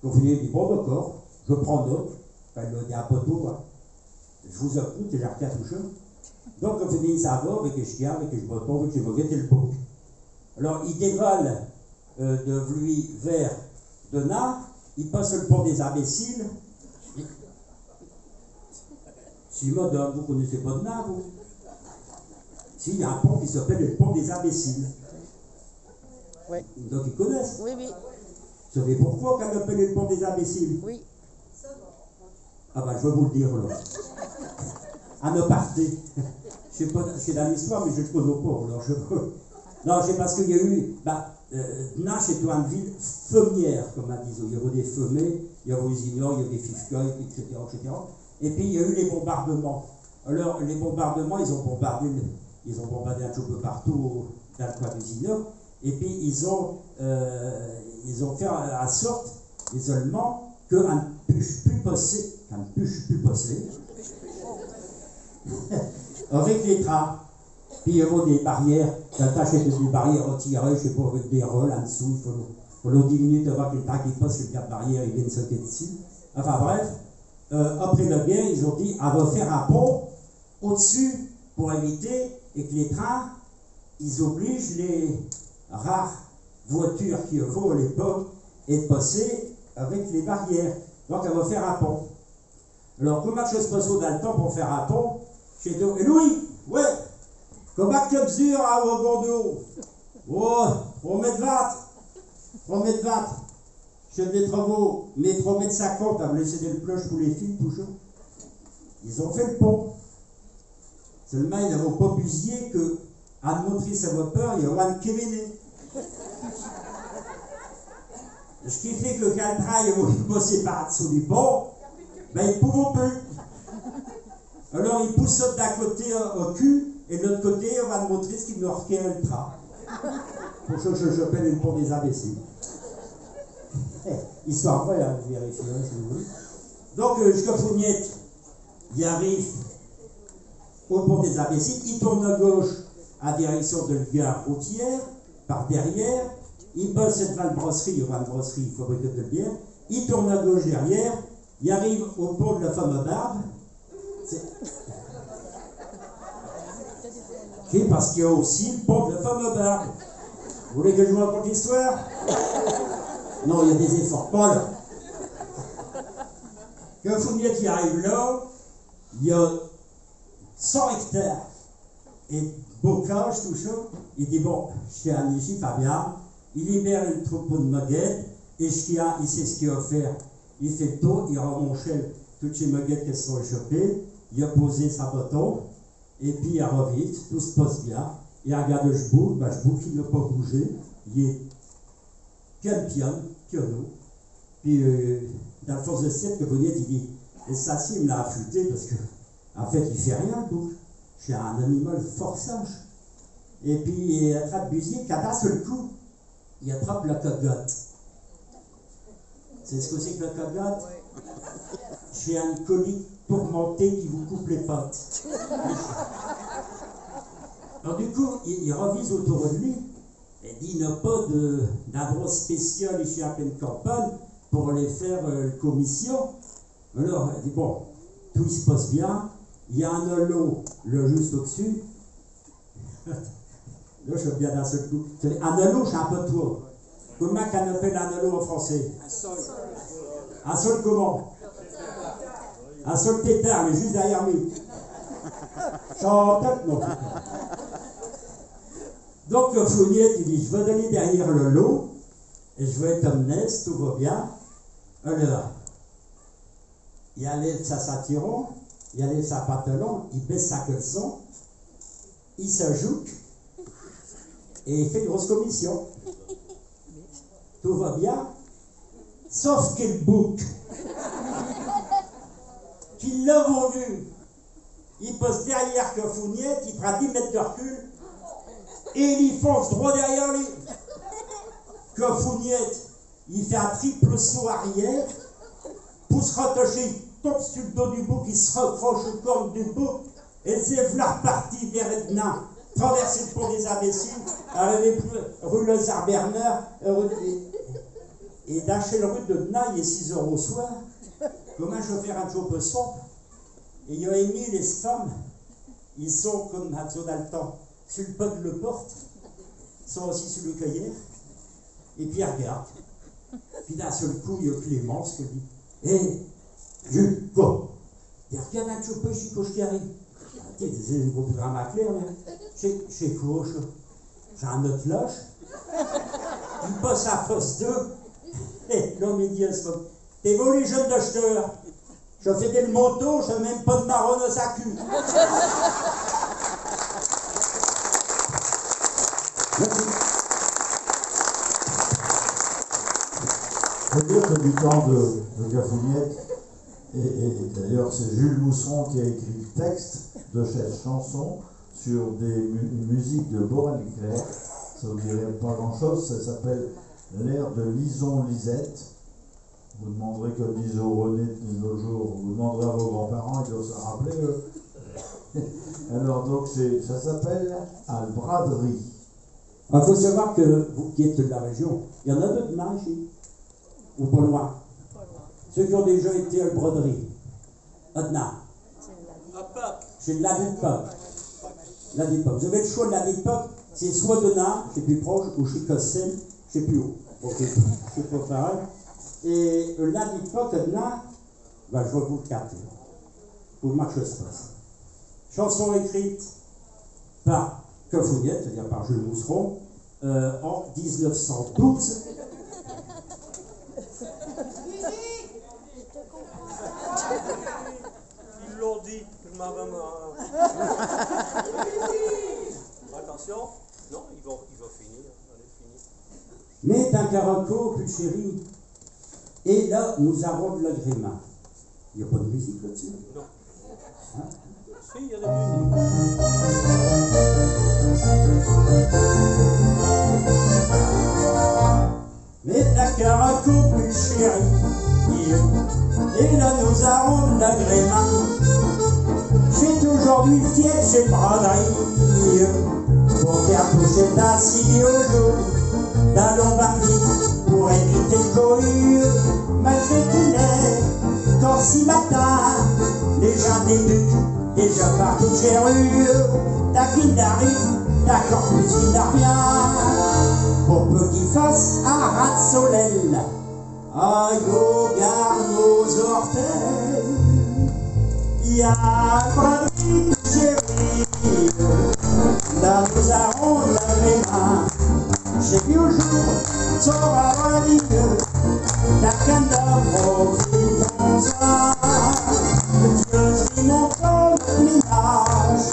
Donc vous dit, bon d'accord, je prends note, enfin il me dit un poteau, hein. Je vous écoute et j'ai rien touché. Donc vous dites, ça va avec les chiens, avec les bâtons, avec les moguettes et le bouc. Alors il dévale de lui vers Dna, il passe le pont des imbéciles. Si madame, vous connaissez pas Dna, vous? Si, il y a un pont qui s'appelle le pont des imbéciles. Oui. Donc ils connaissent. Oui, oui. Vous savez pourquoi qu'on appelle le pont des imbéciles? Oui. Ah ben, je vais vous le dire alors. À nos parties. Je sais pas, c'est dans l'histoire, mais je ne le connais pas. Alors je... Non, c'est parce qu'il y a eu. Dna, c'est une ville feumière, comme on dit. Il y avait des femelles, il y avait des ignores, il y avait des fifcoïs, etc., etc. Et puis il y a eu les bombardements. Alors, les bombardements, ils ont bombardé un petit peu partout dans le coin des ignores. Et puis ils ont fait en sorte, les Allemands, qu'on ne puisse plus passer, avec les trains. Puis il y a des barrières, d'attacher des barrières retirées, je ne sais pas, avec des rôles en dessous, il faut 10 minutes avant que les trains qui passent, les barrières, ils viennent sauter dessus. Enfin bref, après la guerre, ils ont dit, on va faire un pont au-dessus pour éviter et que les trains, ils obligent les rares voitures qu'il y avait à l'époque et de passer avec les barrières. Donc, elle va faire un pont. Alors, comment je se passe dans le temps pour faire un pont? Chez deux. Et Louis, ouais, comment tu mesures à rebond de haut? Oh, 3 mètres 20. 3 mètres 20. Chef des travaux, mais 3 mètres 50, à me laisser des cloches pour les fils, tout ça. Ils ont fait le pont. Seulement, ils n'avaient pas busillé que à motrice à vapeur, il y aura un kéméné. Ce qui fait que le caltrail, il va passer par dessous du pont, ben ils ne pourront plus. Alors ils poussent d'un côté au cul, et de l'autre côté, on va une motrice qui nous requiert le train. Pour ça, je appelle le pont des imbéciles. Histoire vraie, hein, vous vérifiez, si vous voulez. Donc, jusqu'à Fournette, il arrive au pont des imbéciles, il tourne à gauche à direction de la gare routière, par derrière, il passe cette brasserie, il fabrique de bière, il tourne à gauche derrière, il arrive au pont de la femme à barbe. C'est parce qu'il y a aussi le pont de la femme à barbe. Vous voulez que je vous raconte l'histoire? Non, il y a des efforts. Voilà. Quand Fournette qui arrive là, il y a 100 hectares et bocage, tout ça. Il dit, bon, je un ici, pas bien. Il libère le troupeau de moguettes et il sait ce qu'il va faire. Il fait le tour, il remonte toutes ces moguettes qui sont échappées. Il a posé sa bâton et puis il revient, tout se passe bien. Il regarde le jebou, qui n'a pas bougé. Il est piano. Puis, dans le force de siècle, que Fournette, il dit, et ça, il me l'a affûté parce que, en fait, il fait rien, le bouc. C'est un animal fort sage. Et puis, il attrape Busier, d'un seul coup, il attrape la cocotte. C'est ce que c'est que la cocotte? C'est un colique tourmenté qui vous coupe les pattes. Alors, du coup, il revise autour de lui, Elle dit, il n'y a pas d'endroit spécial ici en pleine campagne pour aller faire commission. Alors, elle dit, bon, tout se passe bien. Il y a un holo, là, juste au-dessus. Là, je suis bien d'un seul coup. Un holo, c'est un peu de toi. Comment qu'on appelle un holo en français? Un sol. Un sol comment? Un sol tétard, mais juste derrière lui. Chante, non. Donc, Founiette, il dit, je vais aller derrière le lot, et je vais être omneste, tout va bien. Alors, il enlève sa ceinturon, il enlève sa pantalon, il baisse sa caleçon, il s'ajoute, et il fait une grosse commission. Tout va bien, sauf qu'il bouc, qu'il l'a vu. Il passe derrière que Founiette, il prend 10 mètres de recul, et il fonce droit derrière lui. Que Founiette, il fait un triple saut arrière, pour se rattacher, il tombe sur le dos du bouc, il se raccroche aux cornes du bouc, et c'est là reparti vers Edna, traverser le pont des imbéciles, arriver rue Lazare-Bernard, et d'acheter le rue de Edna, il est 6 heures au soir, comme un chauffeur un jour peu sombre, et il y a Émile et les femmes, ils sont comme Hatzo dans le temps, sur le pas de la porte, ils sont aussi sur le cueillère, et puis ils regardent. Puis d'un seul coup, il y a Clémence qui dit, hé, Jules, quoi? Il regarde un petit peu chez Coche qui arrive. C'est un gros programme à clair, là. Chez Coche, j'ai un autre lâche. Il passe à poste 2. Et l'homme, il dit à ce moment, t'es volé, jeune d'acheteur. Je fais des motos, je n'ai même pas de marron à sa cul. Je veux dire que du temps de Gafouniette, et d'ailleurs c'est Jules Mousseron qui a écrit le texte de cette chanson sur des musiques de Borel-Clair. Ça ne vous dirait pas grand-chose, ça s'appelle l'air de Lison Lisette. Vous demanderez que Lison René de nos jours, vous demanderez à vos grands-parents, ils doivent se rappeler eux. Alors donc ça s'appelle Albraderie. Il faut savoir que vous qui êtes de la région, il y en a d'autres là ici, ou pas loin. Ceux qui ont déjà été à la broderie. Adna. C'est de la Pâques. La Pâques. Vous avez le choix de la Pâques, c'est soit de Nain, c'est plus proche, ou chez Cossel, c'est plus haut. Ok, c'est pas pareil. Et la Pâques, Adna, ben, je vais vous le capter. Pour marcher se passe. Chanson écrite par Cofouniette, c'est-à-dire par Jules Mousseron, en 1912. Ils l'ont dit, Attention, non, il va finir. Mais d'un caraco, plus chéri, et là, nous avons de l'agrément. Il n'y a pas de musique là-dessus? Non. Hein? Si, il y a de la musique. Mais d'un caraco, plus chéri, et là, nous avons de l'agrément. J'ai aujourd'hui le fiel chez Braderie, pour faire toucher ta scie au jour d'un lombardie, pour éviter le cohue, malgré qu'il est quand si matin, les gens débutent déjà partout de chez rue, ta qui n'arrive, d'accord plus qu'il n'a rien, pour peu qu'il fasse un rat de soleil, aïe au garde nos orteils. Y'a un braderie chérie, là nous avons l'agrément. J'ai vu au jour, sera radieux, la canne d'avant qui pense à Dieu, je mon corps l'image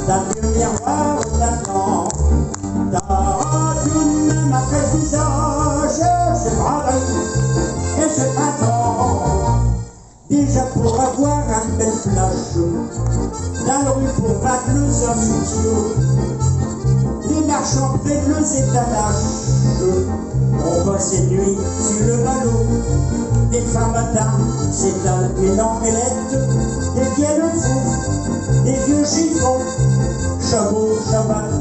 d'un vieux miroir d'attente. T'auras tout de même après le visage, c'est braderie et c'est printemps. Déjà pour avoir un bel flash, dans la rue pour battre le futur, les marchands près de étalages, on passe les nuits sur le ballot, des fins matins s'étalent les lampellettes, des vieilles fours, des vieux chiffons, chameaux, chabattes,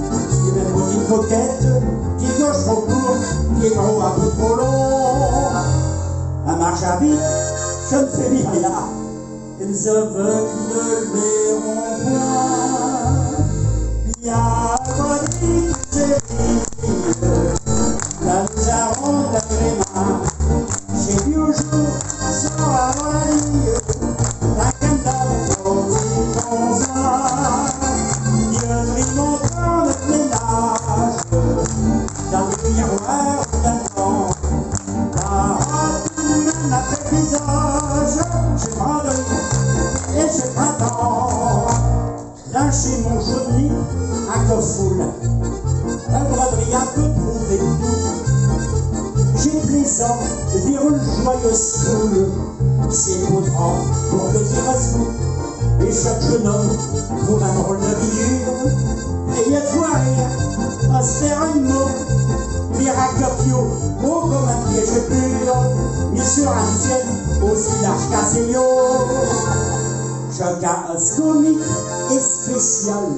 des mêmes boutiques coquettes, trop court, pied gros un peu trop long. À marche à vite, je ne sais rien. Ils aveuglent les ronds-points. Bien connu, chérie, là nous avons la mains. J'ai vu au jour, sans avoir la ligne, la candale pour ton sein. Dieu prit mon temps de ménage, dans le miroir d'attente. Tout après le visage, j'ai vendredi et j'ai printemps. Là chez mon jaune lit, à Cofoul, un broderie un peu trouvé tout. J'ai plaisant, déroule joyeuse foule, c'est poudrant pour que j'y reste. Et chaque jeune homme trouve un drôle de figure, et y a de quoi rire, à se faire une mot. Miracopio, haut comme un piège pur, mis sur un ciel aussi large qu'un séyo. Chacun un comique et spécial,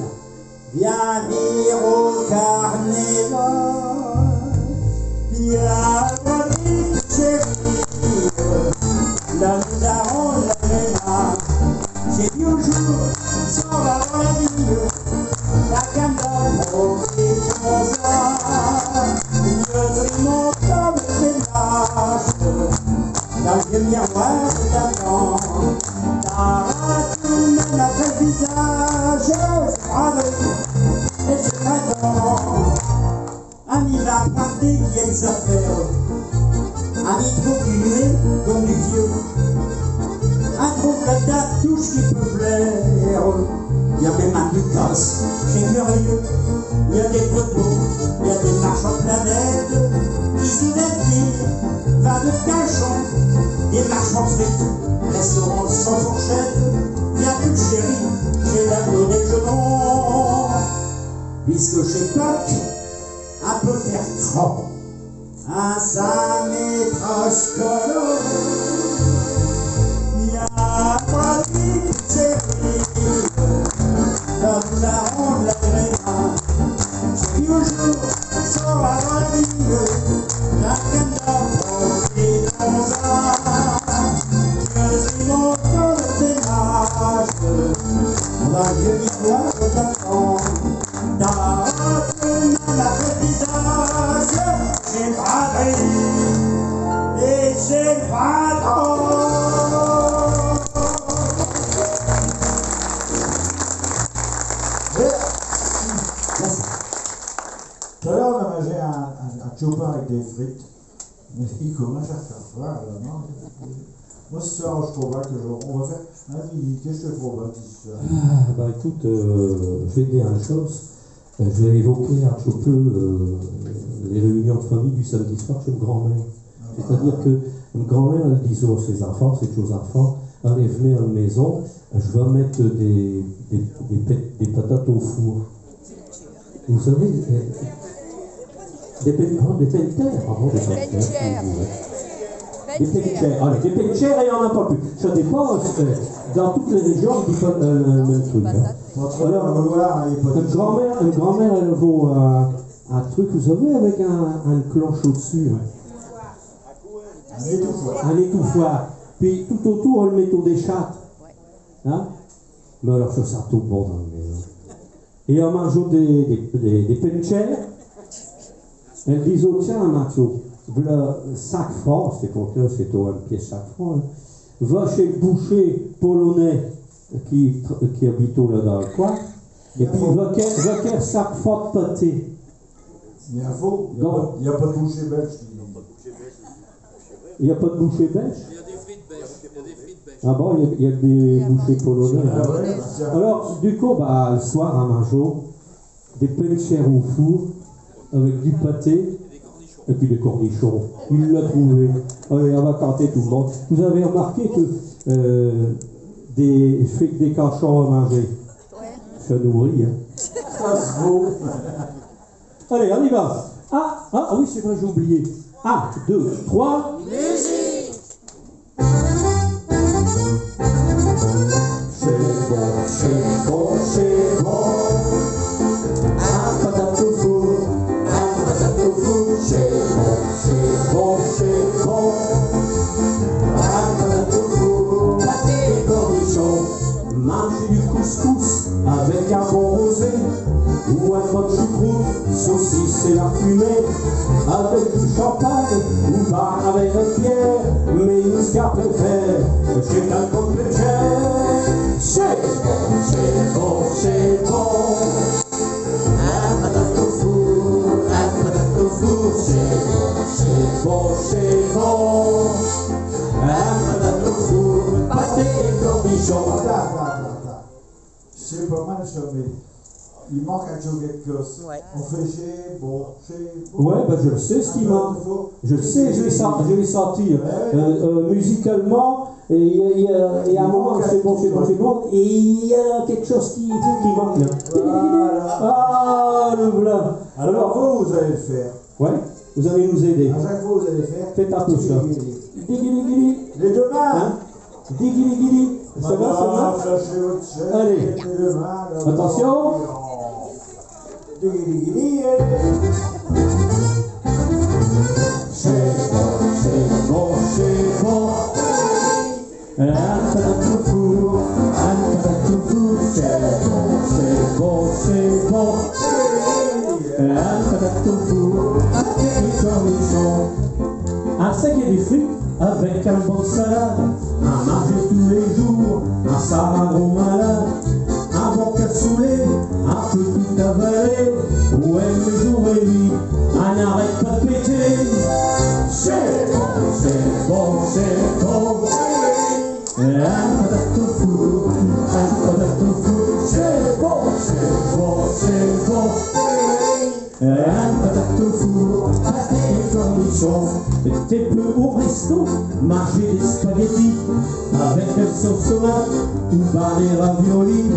viens dire au carnaval. Bien bonne chérie, là nous avons la main. J'ai vu au jour, sans avoir la vie, la candale au pied de mon sein. Je pris mon temps de ménage, dans le vieux miroir d'avant. Tout même après le visage, c'est brave et c'est printemps. Un hiver parté qui aime sa faire, un trop cumulé comme du vieux, un trop flatteur touche qui peut plaire. Il y a même un Lucas, c'est curieux. Il y a des photos, il y a des marchands de planètes, qui se divertissent, vin de cachon, des marchands de frites, restaurants sans fourchette. Viens plus chérie, j'ai l'amour des genoux, puisque chez Coq, un peu faire croc, un Saint-Métrage coloré. Viens pas vite chérie, comme la ronde la gréma. J'ai vu au jour, sans avoir la ligne, la candale au pied de ton sein. Je suis mon temps de ménage, dans le vieux miroir d'attend. Dans tout même après le visage, j'ai bravé et j'ai le printemps. Tout à l'heure, on a mangé un chopin avec des frites. Mais il commence à faire froid, là, non? Moi, ce soir, je crois que on va faire un midi. Qu'est-ce que je te propose ce soir? Bah écoute, je vais dire une chose. Je vais évoquer un petit peu les réunions de famille du samedi soir chez une grand-mère. C'est-à-dire que une grand-mère, elle disait à ses enfants, aux enfants, allez, venez à la maison, je vais mettre des patates au four. Vous savez, des pelletières, pardon, des pelletières. Des pelletières, allez, des pelletières, il n'y en a pas plus. Ça dépend, dans toutes les régions, on ne dit pas le même truc. Hein. Alors, une grand-mère, elle vaut un truc, vous savez, avec un cloche au-dessus. Hein. Un étouffoir. Puis tout autour, elle met des chattes. Hein? Mais alors, ça sent tout bon dans le maison. Et en mangeant des pelletières, elle dit au tiens, Mathieu, le sac franc, c'est pour que c'est une pièce sac franc, hein. Va chez le boucher polonais qui habite là dans le coin, et puis va qu'un sac franc de pâté. Il y a faux, il n'y a pas de boucher belge. Il n'y a pas de boucher belge? Il y a des frites belges. Ah bon, il y a des bouchers polonais. Hein. Alors, du coup, bah, le soir, à mangeau, des pelletières au four, avec du pâté, et puis des cornichons. Il l'a trouvé. Allez, on va canter tout le monde. Vous avez remarqué que des cachons à manger, ça nourrit, hein. Ça se vaut. Allez, on y va. Ah oui, c'est vrai, j'ai oublié. 1, 2, 3. Musique! C'est bon. Un patate au four, c'est la fumée, avec du champagne, ou pas avec une bière, mais une scarpe préfère, j'ai un peu plus cher. C'est bon, c'est bon, c'est bon. Un patate au four, c'est bon, c'est bon. Un patate au four, pâté et cornichons. Attends. C'est pas mal chômé. Il manque un joguet de gosse. Ouais. On fait chez bon. Ouais, ben je le sais ce qui manque. Je le sais, je vais sentir. Musicalement, il y a un moment, c'est bon, et il y a quelque chose qui manque là. Voilà. Ah, le voilà. Alors vous allez le faire. Ouais, vous allez nous aider. À chaque fois, vous allez faire. Faites un peu ça. Digili-gili. Les deux mains. Hein? Digili-gili. Ça va? Cherchez votre chef. Allez. Les deux mains. Là, Attention. Digili-gili. C'est bon, c'est bon. Un patate au four, c'est bon. Un patate au four, des cornichons. Un steak et des frites avec un bon salade. Un manger tous les jours, un sarragon malade. Un bon cassoulet, un peu tout avalé. Ouais, le jour et nuit, un n'arrête pas de péter. C'est bon, c'est bon. Un patate au four, c'est bon, c'est bon. Un patate au four, pâté et cornichons. T'es peu au resto, manger des spaghettis avec une sauce tomate ou par des raviolis,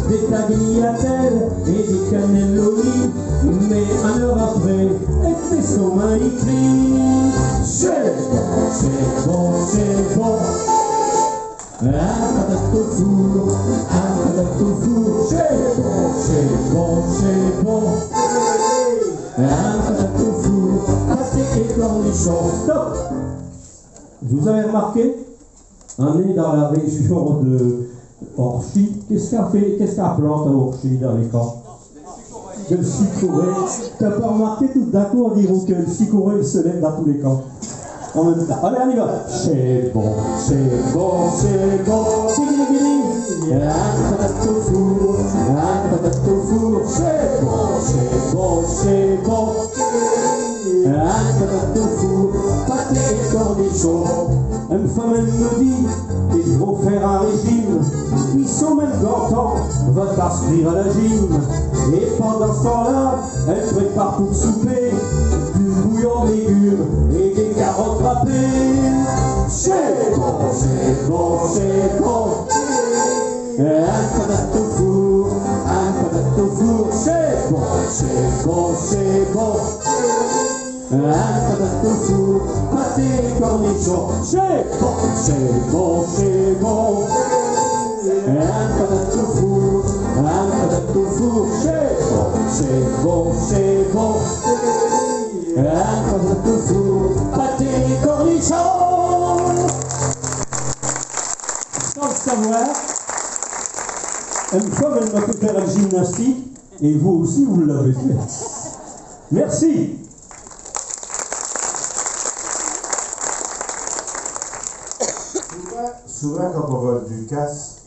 des tagliatelles et des cannelloni. Mais un heure après, et l'estomac il crie. C'est bon, c'est bon. Un patate au four, c'est bon. Un patate au four, pâté et cornichons. Stop! Vous avez remarqué? On est dans la région de Orchy. Qu'est-ce qu'un plante à Orchy dans les camps? Le chicorée. T'as pas remarqué tout d'un coup on dirait que le chicorée se lève dans tous les camps. En même temps. Allez, on y va. C'est bon. Digili-gili. Un patate au four, c'est bon. Un patate au four, pâté et cornichons. Une femme elle me dit qu'il faut faire un régime. Ils sont même contents, va t'inscrire à la gym. Et pendant ce temps-là, elle prépare pour souper du bouillon de légumes et des carottes râpées. C'est bon. Un patate au four, c'est bon. Un patate au four, pâté et cornichons. C'est bon. Un patate au four, c'est bon. Un patate au four, pâté et cornichons. Sans le savoir, une fois elle m'a fait faire la gymnastique, et vous aussi vous l'avez fait. Merci. Souvent, quand on vole du casse,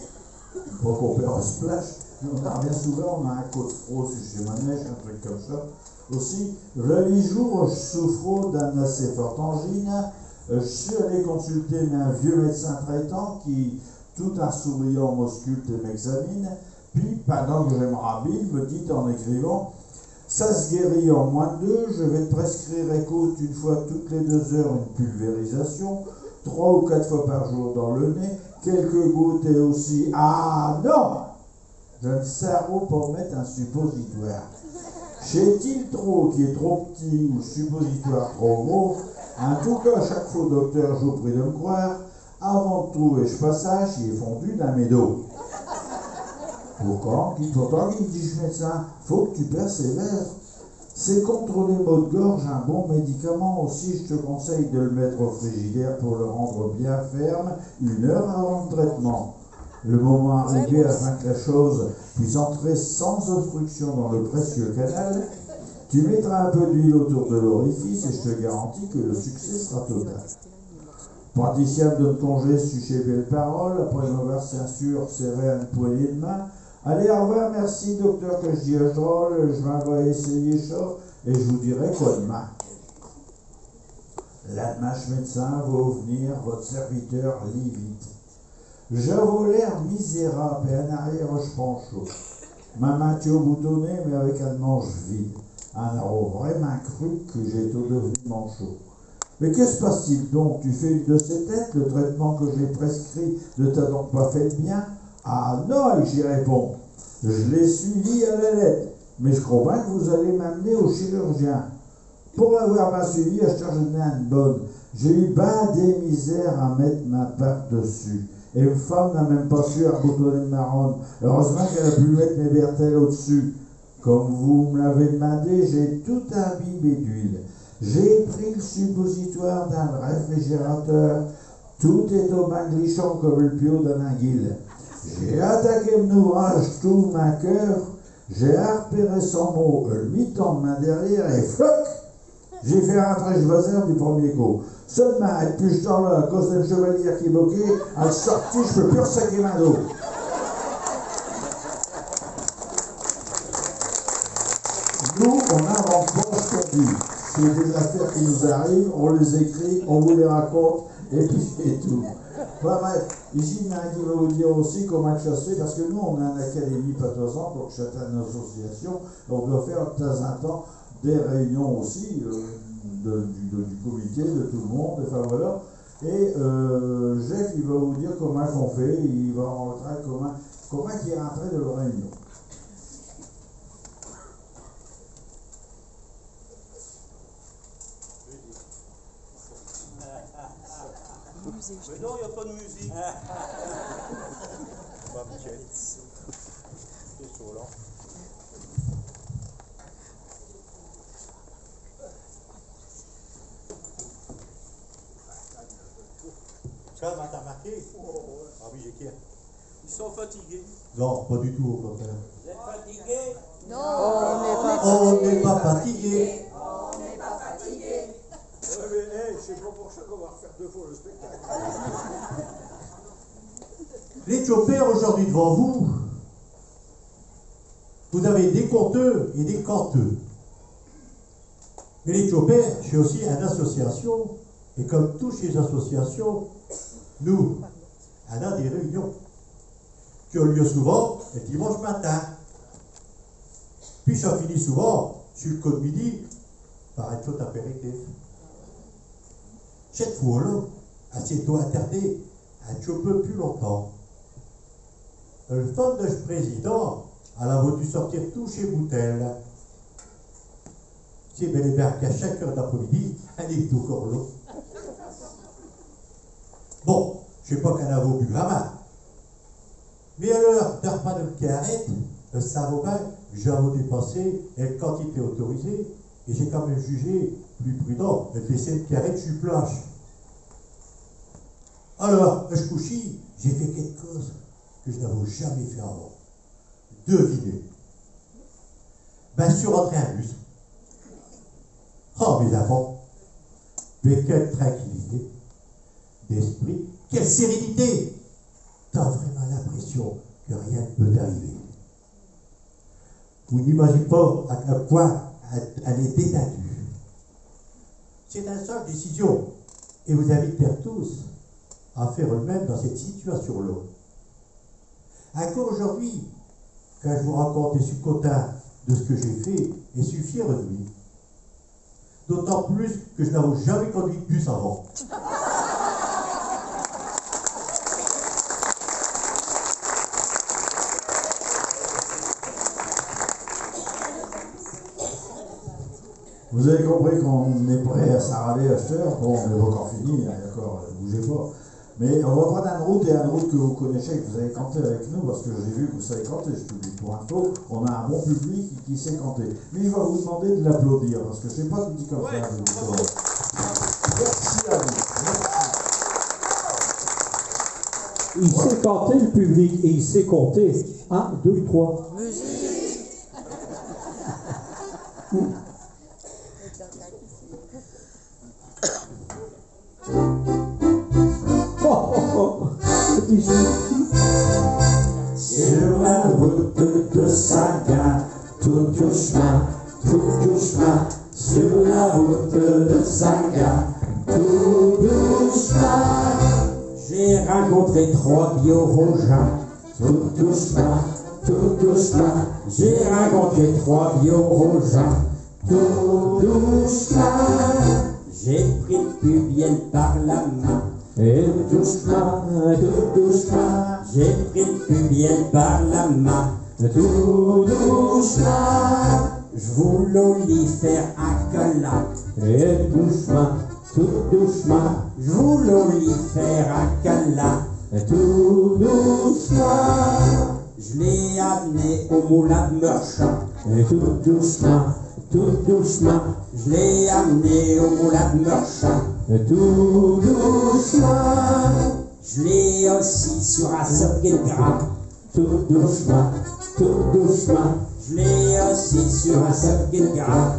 pour qu'on perd un splash, bien souvent, on a un coup de froid chez Manège, un truc comme ça. Aussi, les jours où je souffre d'un assez fort angine, je suis allé consulter un vieux médecin traitant qui, tout en souriant, m'ausculte et m'examine. Puis, pendant que je me rhabille, me dit en écrivant: ça se guérit en moins de 2, je vais te prescrire, écoute, une fois toutes les 2 heures une pulvérisation, 3 ou 4 fois par jour dans le nez, quelques gouttes et aussi... Ah non! J'ai un cerveau pour mettre un suppositoire. Chez Tiltro, qui est trop petit, ou suppositoire trop gros, en tout cas, chaque fois, docteur, je vous prie de me croire, avant de trouver ce passage, il est fondu d'un médo. Pourtant, il me dit, médecin, faut que tu persévères. C'est contre les maux de gorge un bon médicament aussi, je te conseille de le mettre au frigidaire pour le rendre bien ferme 1 heure avant le traitement. Le moment arrivé afin que la chose puisse entrer sans obstruction dans le précieux canal, Tu mettras un peu d'huile autour de l'orifice et je te garantis que le succès sera total. Praticien me donne congé, sucher belle parole, après m'avoir censure, serré à une poignée de main. Allez, au revoir, merci docteur, que je dis je drôle, je m'en vais essayer chaud et je vous dirai quoi demain. L'admache médecin va venir, votre serviteur lit vite. J'avoue l'air misérable et en arrière je prends chaud. Ma main au boutonné mais avec un manche vide. Un arôme vraiment cru que j'ai tout devenu manchot. Mais que se passe-t-il donc? Tu fais une de ces têtes, le traitement que j'ai prescrit ne t'a donc pas fait de bien? Ah non, j'y réponds. Je l'ai suivi à la lettre, mais je crois bien que vous allez m'amener au chirurgien. Pour l'avoir bien suivi, je cherche une bonne. J'ai eu ben des misères à mettre ma part dessus. Et une femme n'a même pas su reboutonner de marronne. Heureusement qu'elle a pu mettre mes bertelles au-dessus. Comme vous me l'avez demandé, j'ai tout imbibé d'huile. J'ai pris le suppositoire dans le réfrigérateur. Tout est au manglichon comme le pio d'un anguille. J'ai attaqué mon ouvrage tout ma cœur. J'ai repéré son mot, le mi-temps de main derrière et floc! J'ai fait rentrer Schwazer du premier coup. Seulement, depuis ce temps-là, à cause d'un chevalier qui est bloqué, à la sortie, je peux plus ressaquer ma dos. Nous, on n'invente pas ce qu'on dit. C'est des affaires qui nous arrivent, on les écrit, on vous les raconte, et puis c'est tout. Enfin, bref, ici, il y en a un qui va vous dire aussi comment ça se fait, parce que nous, on a une académie patriotisante, donc certaines associations, on doit faire de temps en temps des réunions aussi du comité, de tout le monde, enfin voilà. Et Jeff, il va vous dire comment on fait, il va montrer comment il est rentré de la réunion. Mais non, il n'y a pas de musique. C'est chaud là. Ça va t'embarquer? Ah oui, j'ai qui? Ils sont fatigués. Non, pas du tout, au contraire. Vous êtes fatigués? Non, On n'est pas fatigué. On n'est pas fatigué. Ouais, mais je sais pas pour ça qu'on va refaire 2 fois le spectacle. Les choppers aujourd'hui devant vous, vous avez des conteux et des canteux. Mais les choppers, c'est aussi une association, et comme toutes les associations, nous, on a des réunions qui ont lieu souvent le dimanche matin. Puis ça finit souvent, sur le code midi, par un chaud apéritif. Cette fois-là, assieds-toi interdit un petit peu plus longtemps. Le fond de ce président, elle a voulu sortir tout chez Boutel. C'est bel et bien qu'à chaque heure d'après-midi, elle est encore là. Bon, je ne sais pas qu'elle a bu la main. Mais à l'heure d'un repas de carrette, le Saint-Vaubin, j'avais dépassé la quantité autorisée et j'ai quand même jugé plus prudent de laisser une carrette sur plage. Alors, je couchis, j'ai fait quelque chose que je n'avais jamais fait avant. Devinez. Ben, je suis rentré un bus. Oh, mes enfants, mais quelle tranquillité d'esprit, quelle sérénité! T'as vraiment l'impression que rien ne peut t'arriver. Vous n'imaginez pas à quel point elle est détendue. C'est une seule décision, et vous invitez tous à faire le même dans cette situation-là. Encore aujourd'hui, quand je vous raconte et suis content de ce que j'ai fait, et suis fier de lui. D'autant plus que je n'avais jamais conduit de bus avant. Vous avez compris qu'on est prêt à s'arraler à cette heure. Bon, on n'est pas encore fini, hein, d'accord, ne bougez pas. Mais on va prendre une route, et une route que vous connaissez, que vous avez canté avec nous, parce que j'ai vu que vous savez canter, je publie pour info. On a un bon public qui sait canter. Mais il va vous demander de l'applaudir, parce que je ne sais pas tout dit comme ça. Merci à vous. Merci. Il sait canter, le public, et il sait compter. 1, 2, 3. Sur la route de Saga, tout doucement, sur la route de Saga, tout doucement. J'ai rencontré 3 bio-rogens, tout doucement, j'ai rencontré 3 bio-rogens, tout doucement. J'ai pris le pubienne par la main, et doucement, j'ai pris le pubienne par la main, tout doucement. Je voulais faire un câlin, et doucement, je voulais faire un câlin, tout doucement. Je l'ai amené au moulin de Meurchamp, et tout doucement, je l'ai amené au moulin de Meurchamp, et tout doucement. Je l'ai assis sur un socle gras, tout doucement, je l'ai assis sur un socle gras,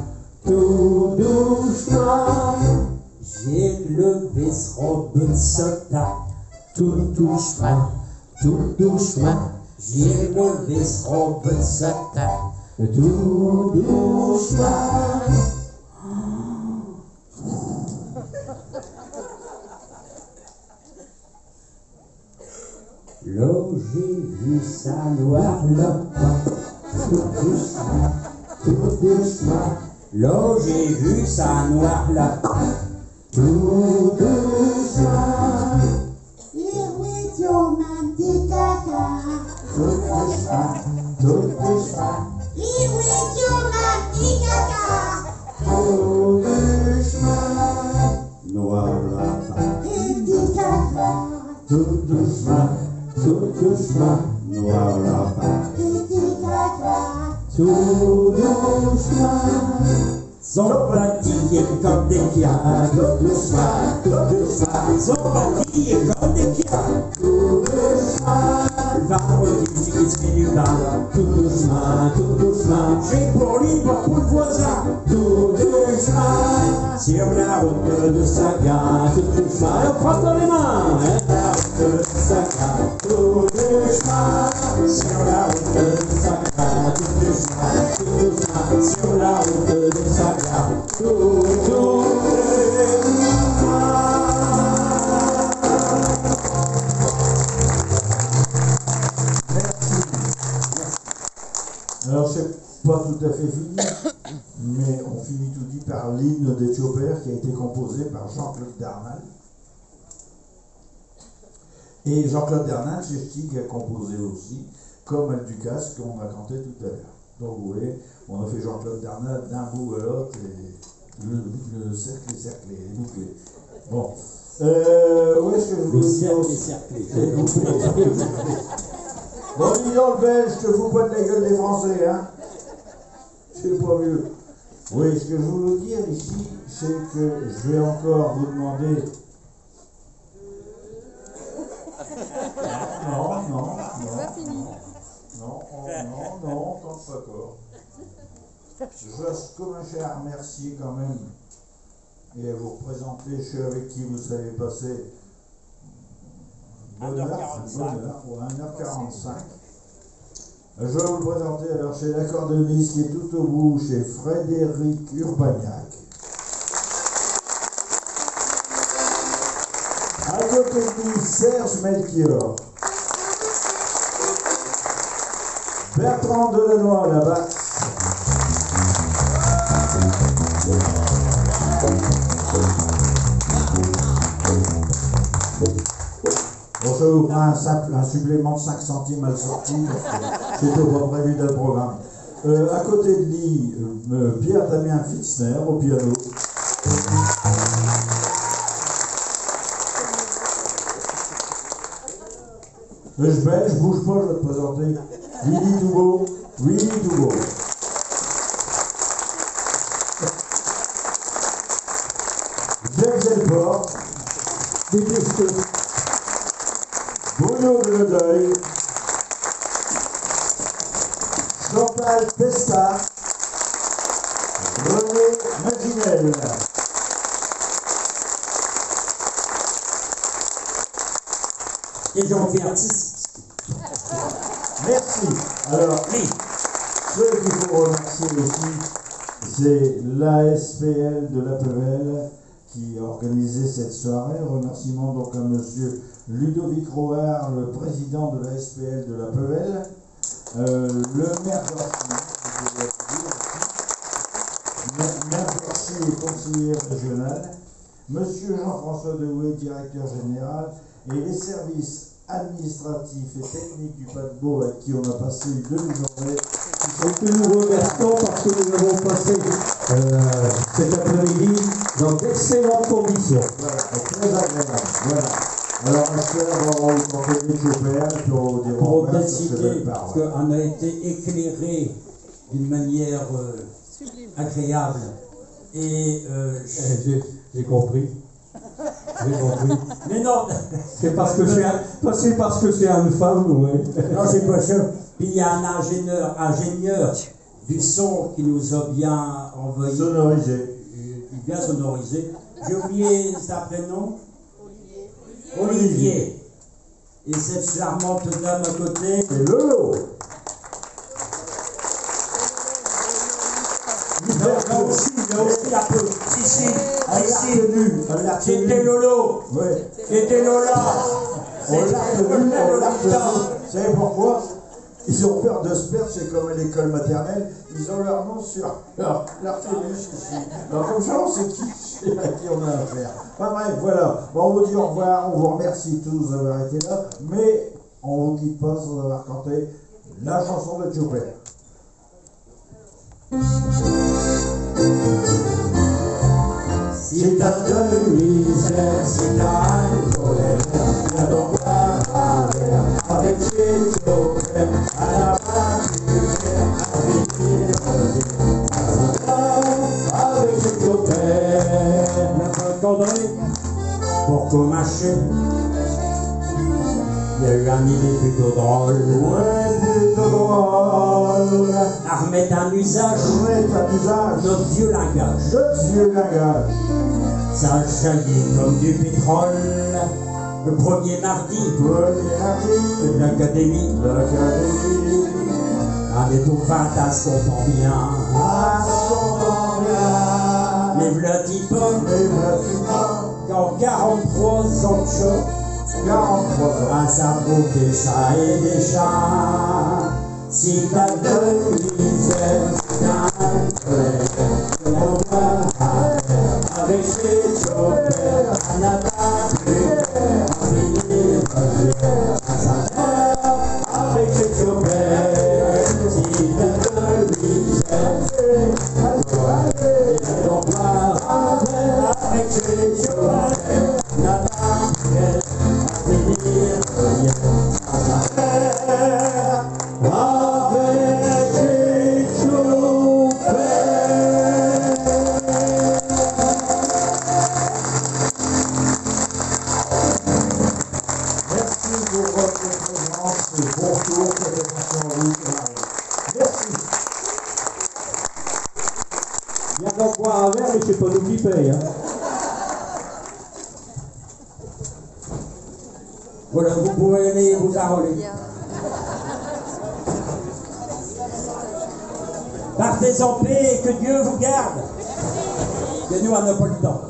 tout doucement. J'ai levé ce robe de soda, tout doucement, j'ai levé ce robe de soda, tout doucement. Là j'ai vu ça noir lapin, tout doucement. Là j'ai vu ça noir lapin, tout doucement. Irwidio mandi caca, Tout doucement. Irwidio mandi caca, Tout doucement. Noir lapin. Indi caca, Tout doucement. Noir lapin. Indi caca, Tout doucement. Son petit est comme des chiens, tout doucement, son petit est comme des chiens, tout doucement. Le vendredi qui se fait du pain, tout doucement, j'ai pour lui pour le voisin, tout doucement. Sur la route de Saga, tout doucement, on prend dans les mains, la route de Saga, tout doucement. Sur la route de Saga, tout doucement, sur la route de Saga, tout doucement. Alors, c'est pas tout à fait fini, mais on finit tout dit par l'hymne d'Éthiopère qui a été composé par Jean-Claude Darnal. Et Jean-Claude Darnal, c'est qui a composé aussi, comme Alducas, qu'on a canté tout à l'heure. Donc, vous voyez, on a fait Jean-Claude Darnal d'un bout à l'autre, et le cercle est cerclé, est bouclé. Bon. Où est-ce que je voulais dire aussi? Bon, dis donc, le Belge, je te fous pas de la gueule des Français, hein? C'est pas mieux. Oui, ce que je voulais dire ici, c'est que je vais encore vous demander. Non, Pas fini. non, compte pas encore. Je reste comme un cher à remercier quand même et à vous représenter ceux avec qui vous avez passé 1h45. Je vais vous le présenter alors chez l'accordéoniste qui est tout au bout, chez Frédéric Urbaniak. À côté de lui, Serge Melchior. Bertrand Delannoy à la basse. Bon, je vous prends un supplément de 5 centimes à la sortie, parce que c'était pas prévu dans le programme. À côté de lui, Pierre-Damien Fitzner au piano. Je bouge pas, je vais te présenter Willy Toubeau. James Elport, détesté. Bruno Deledeuil, Chantal Testa, René Maginel. des gens qui artistes. Merci. Alors, ceux qu'il faut remercier aussi, c'est l'ASPL de la Pevel qui a organisé cette soirée. Remerciements donc à monsieur Ludovic Rohard, le président de l'ASPL de la Pevel, le maire d'Orchy et conseiller régional, monsieur Jean-François Dehouet, directeur général, et les services administratifs et techniques du paquebot avec qui on a passé une demi-journée. Et que nous remercions parce que nous avons passé cet après-midi dans d'excellentes conditions. Voilà, très agréable. Voilà. Alors, on va vous demander des Chopin, puis on va vous dire Pour décider, parce qu'on a été éclairé d'une manière agréable. Et j'ai compris. J'ai compris. Mais non, c'est parce que c'est une femme, ouais. Non, c'est pas ça. Puis il y a un ingénieur du son qui nous a bien envoyé. Sonorisé. Bien sonorisé. J'ai oublié sa prénom. Olivier. Et cette charmante dame à côté. C'est Lolo. Il y a aussi un peu. Si. C'était Lolo. Ouais. C'était Lola. On l'a retenu. Vous savez pourquoi? Ils ont peur de se perdre, c'est comme à l'école maternelle, ils ont leur nom sur leur phébus ici. Alors comme ça, on sait à qui on a affaire. Enfin bref, voilà. Bon, on vous dit au revoir, on vous remercie tous d'avoir été là, mais on ne vous quitte pas sans avoir chanté la chanson de Chopin. Si t'as de misère, si t'as une colère, viens donc boire un verre avec chez Chopin, à la base du verre, avec chez Chopin. La Saint-André, pour commacher, il y a eu un idée plutôt drôle. Ouais, plutôt drôle. À remettre un usage, notre vieux langage. Notre vieux langage. Ça jaillit comme du pétrole. Le premier mardi de l'académie. Un étour 20 à ce qu'on entend bien. Les v'là-ti-pom, dans 43 ans de show. 43 ans. Un sabot des chats et des chats. Si t'as de misère, si t'as un frère, on va avec chez Chopin, on n'a pas pu finir à sa terre. Avec chez Chopin, si t'as de misère, on va avec chez Chopin, on n'a pas pu finir à sa terre. Avec chez Chopin. Merci pour votre présence et bon tour, faites attention à vous. Merci. Viens donc boire un verre, mais c'est pas nous qui paye. Hein. Voilà, vous pouvez aller vous arroler. Partez en paix et que Dieu vous garde. Que nous, on n'a pas le temps.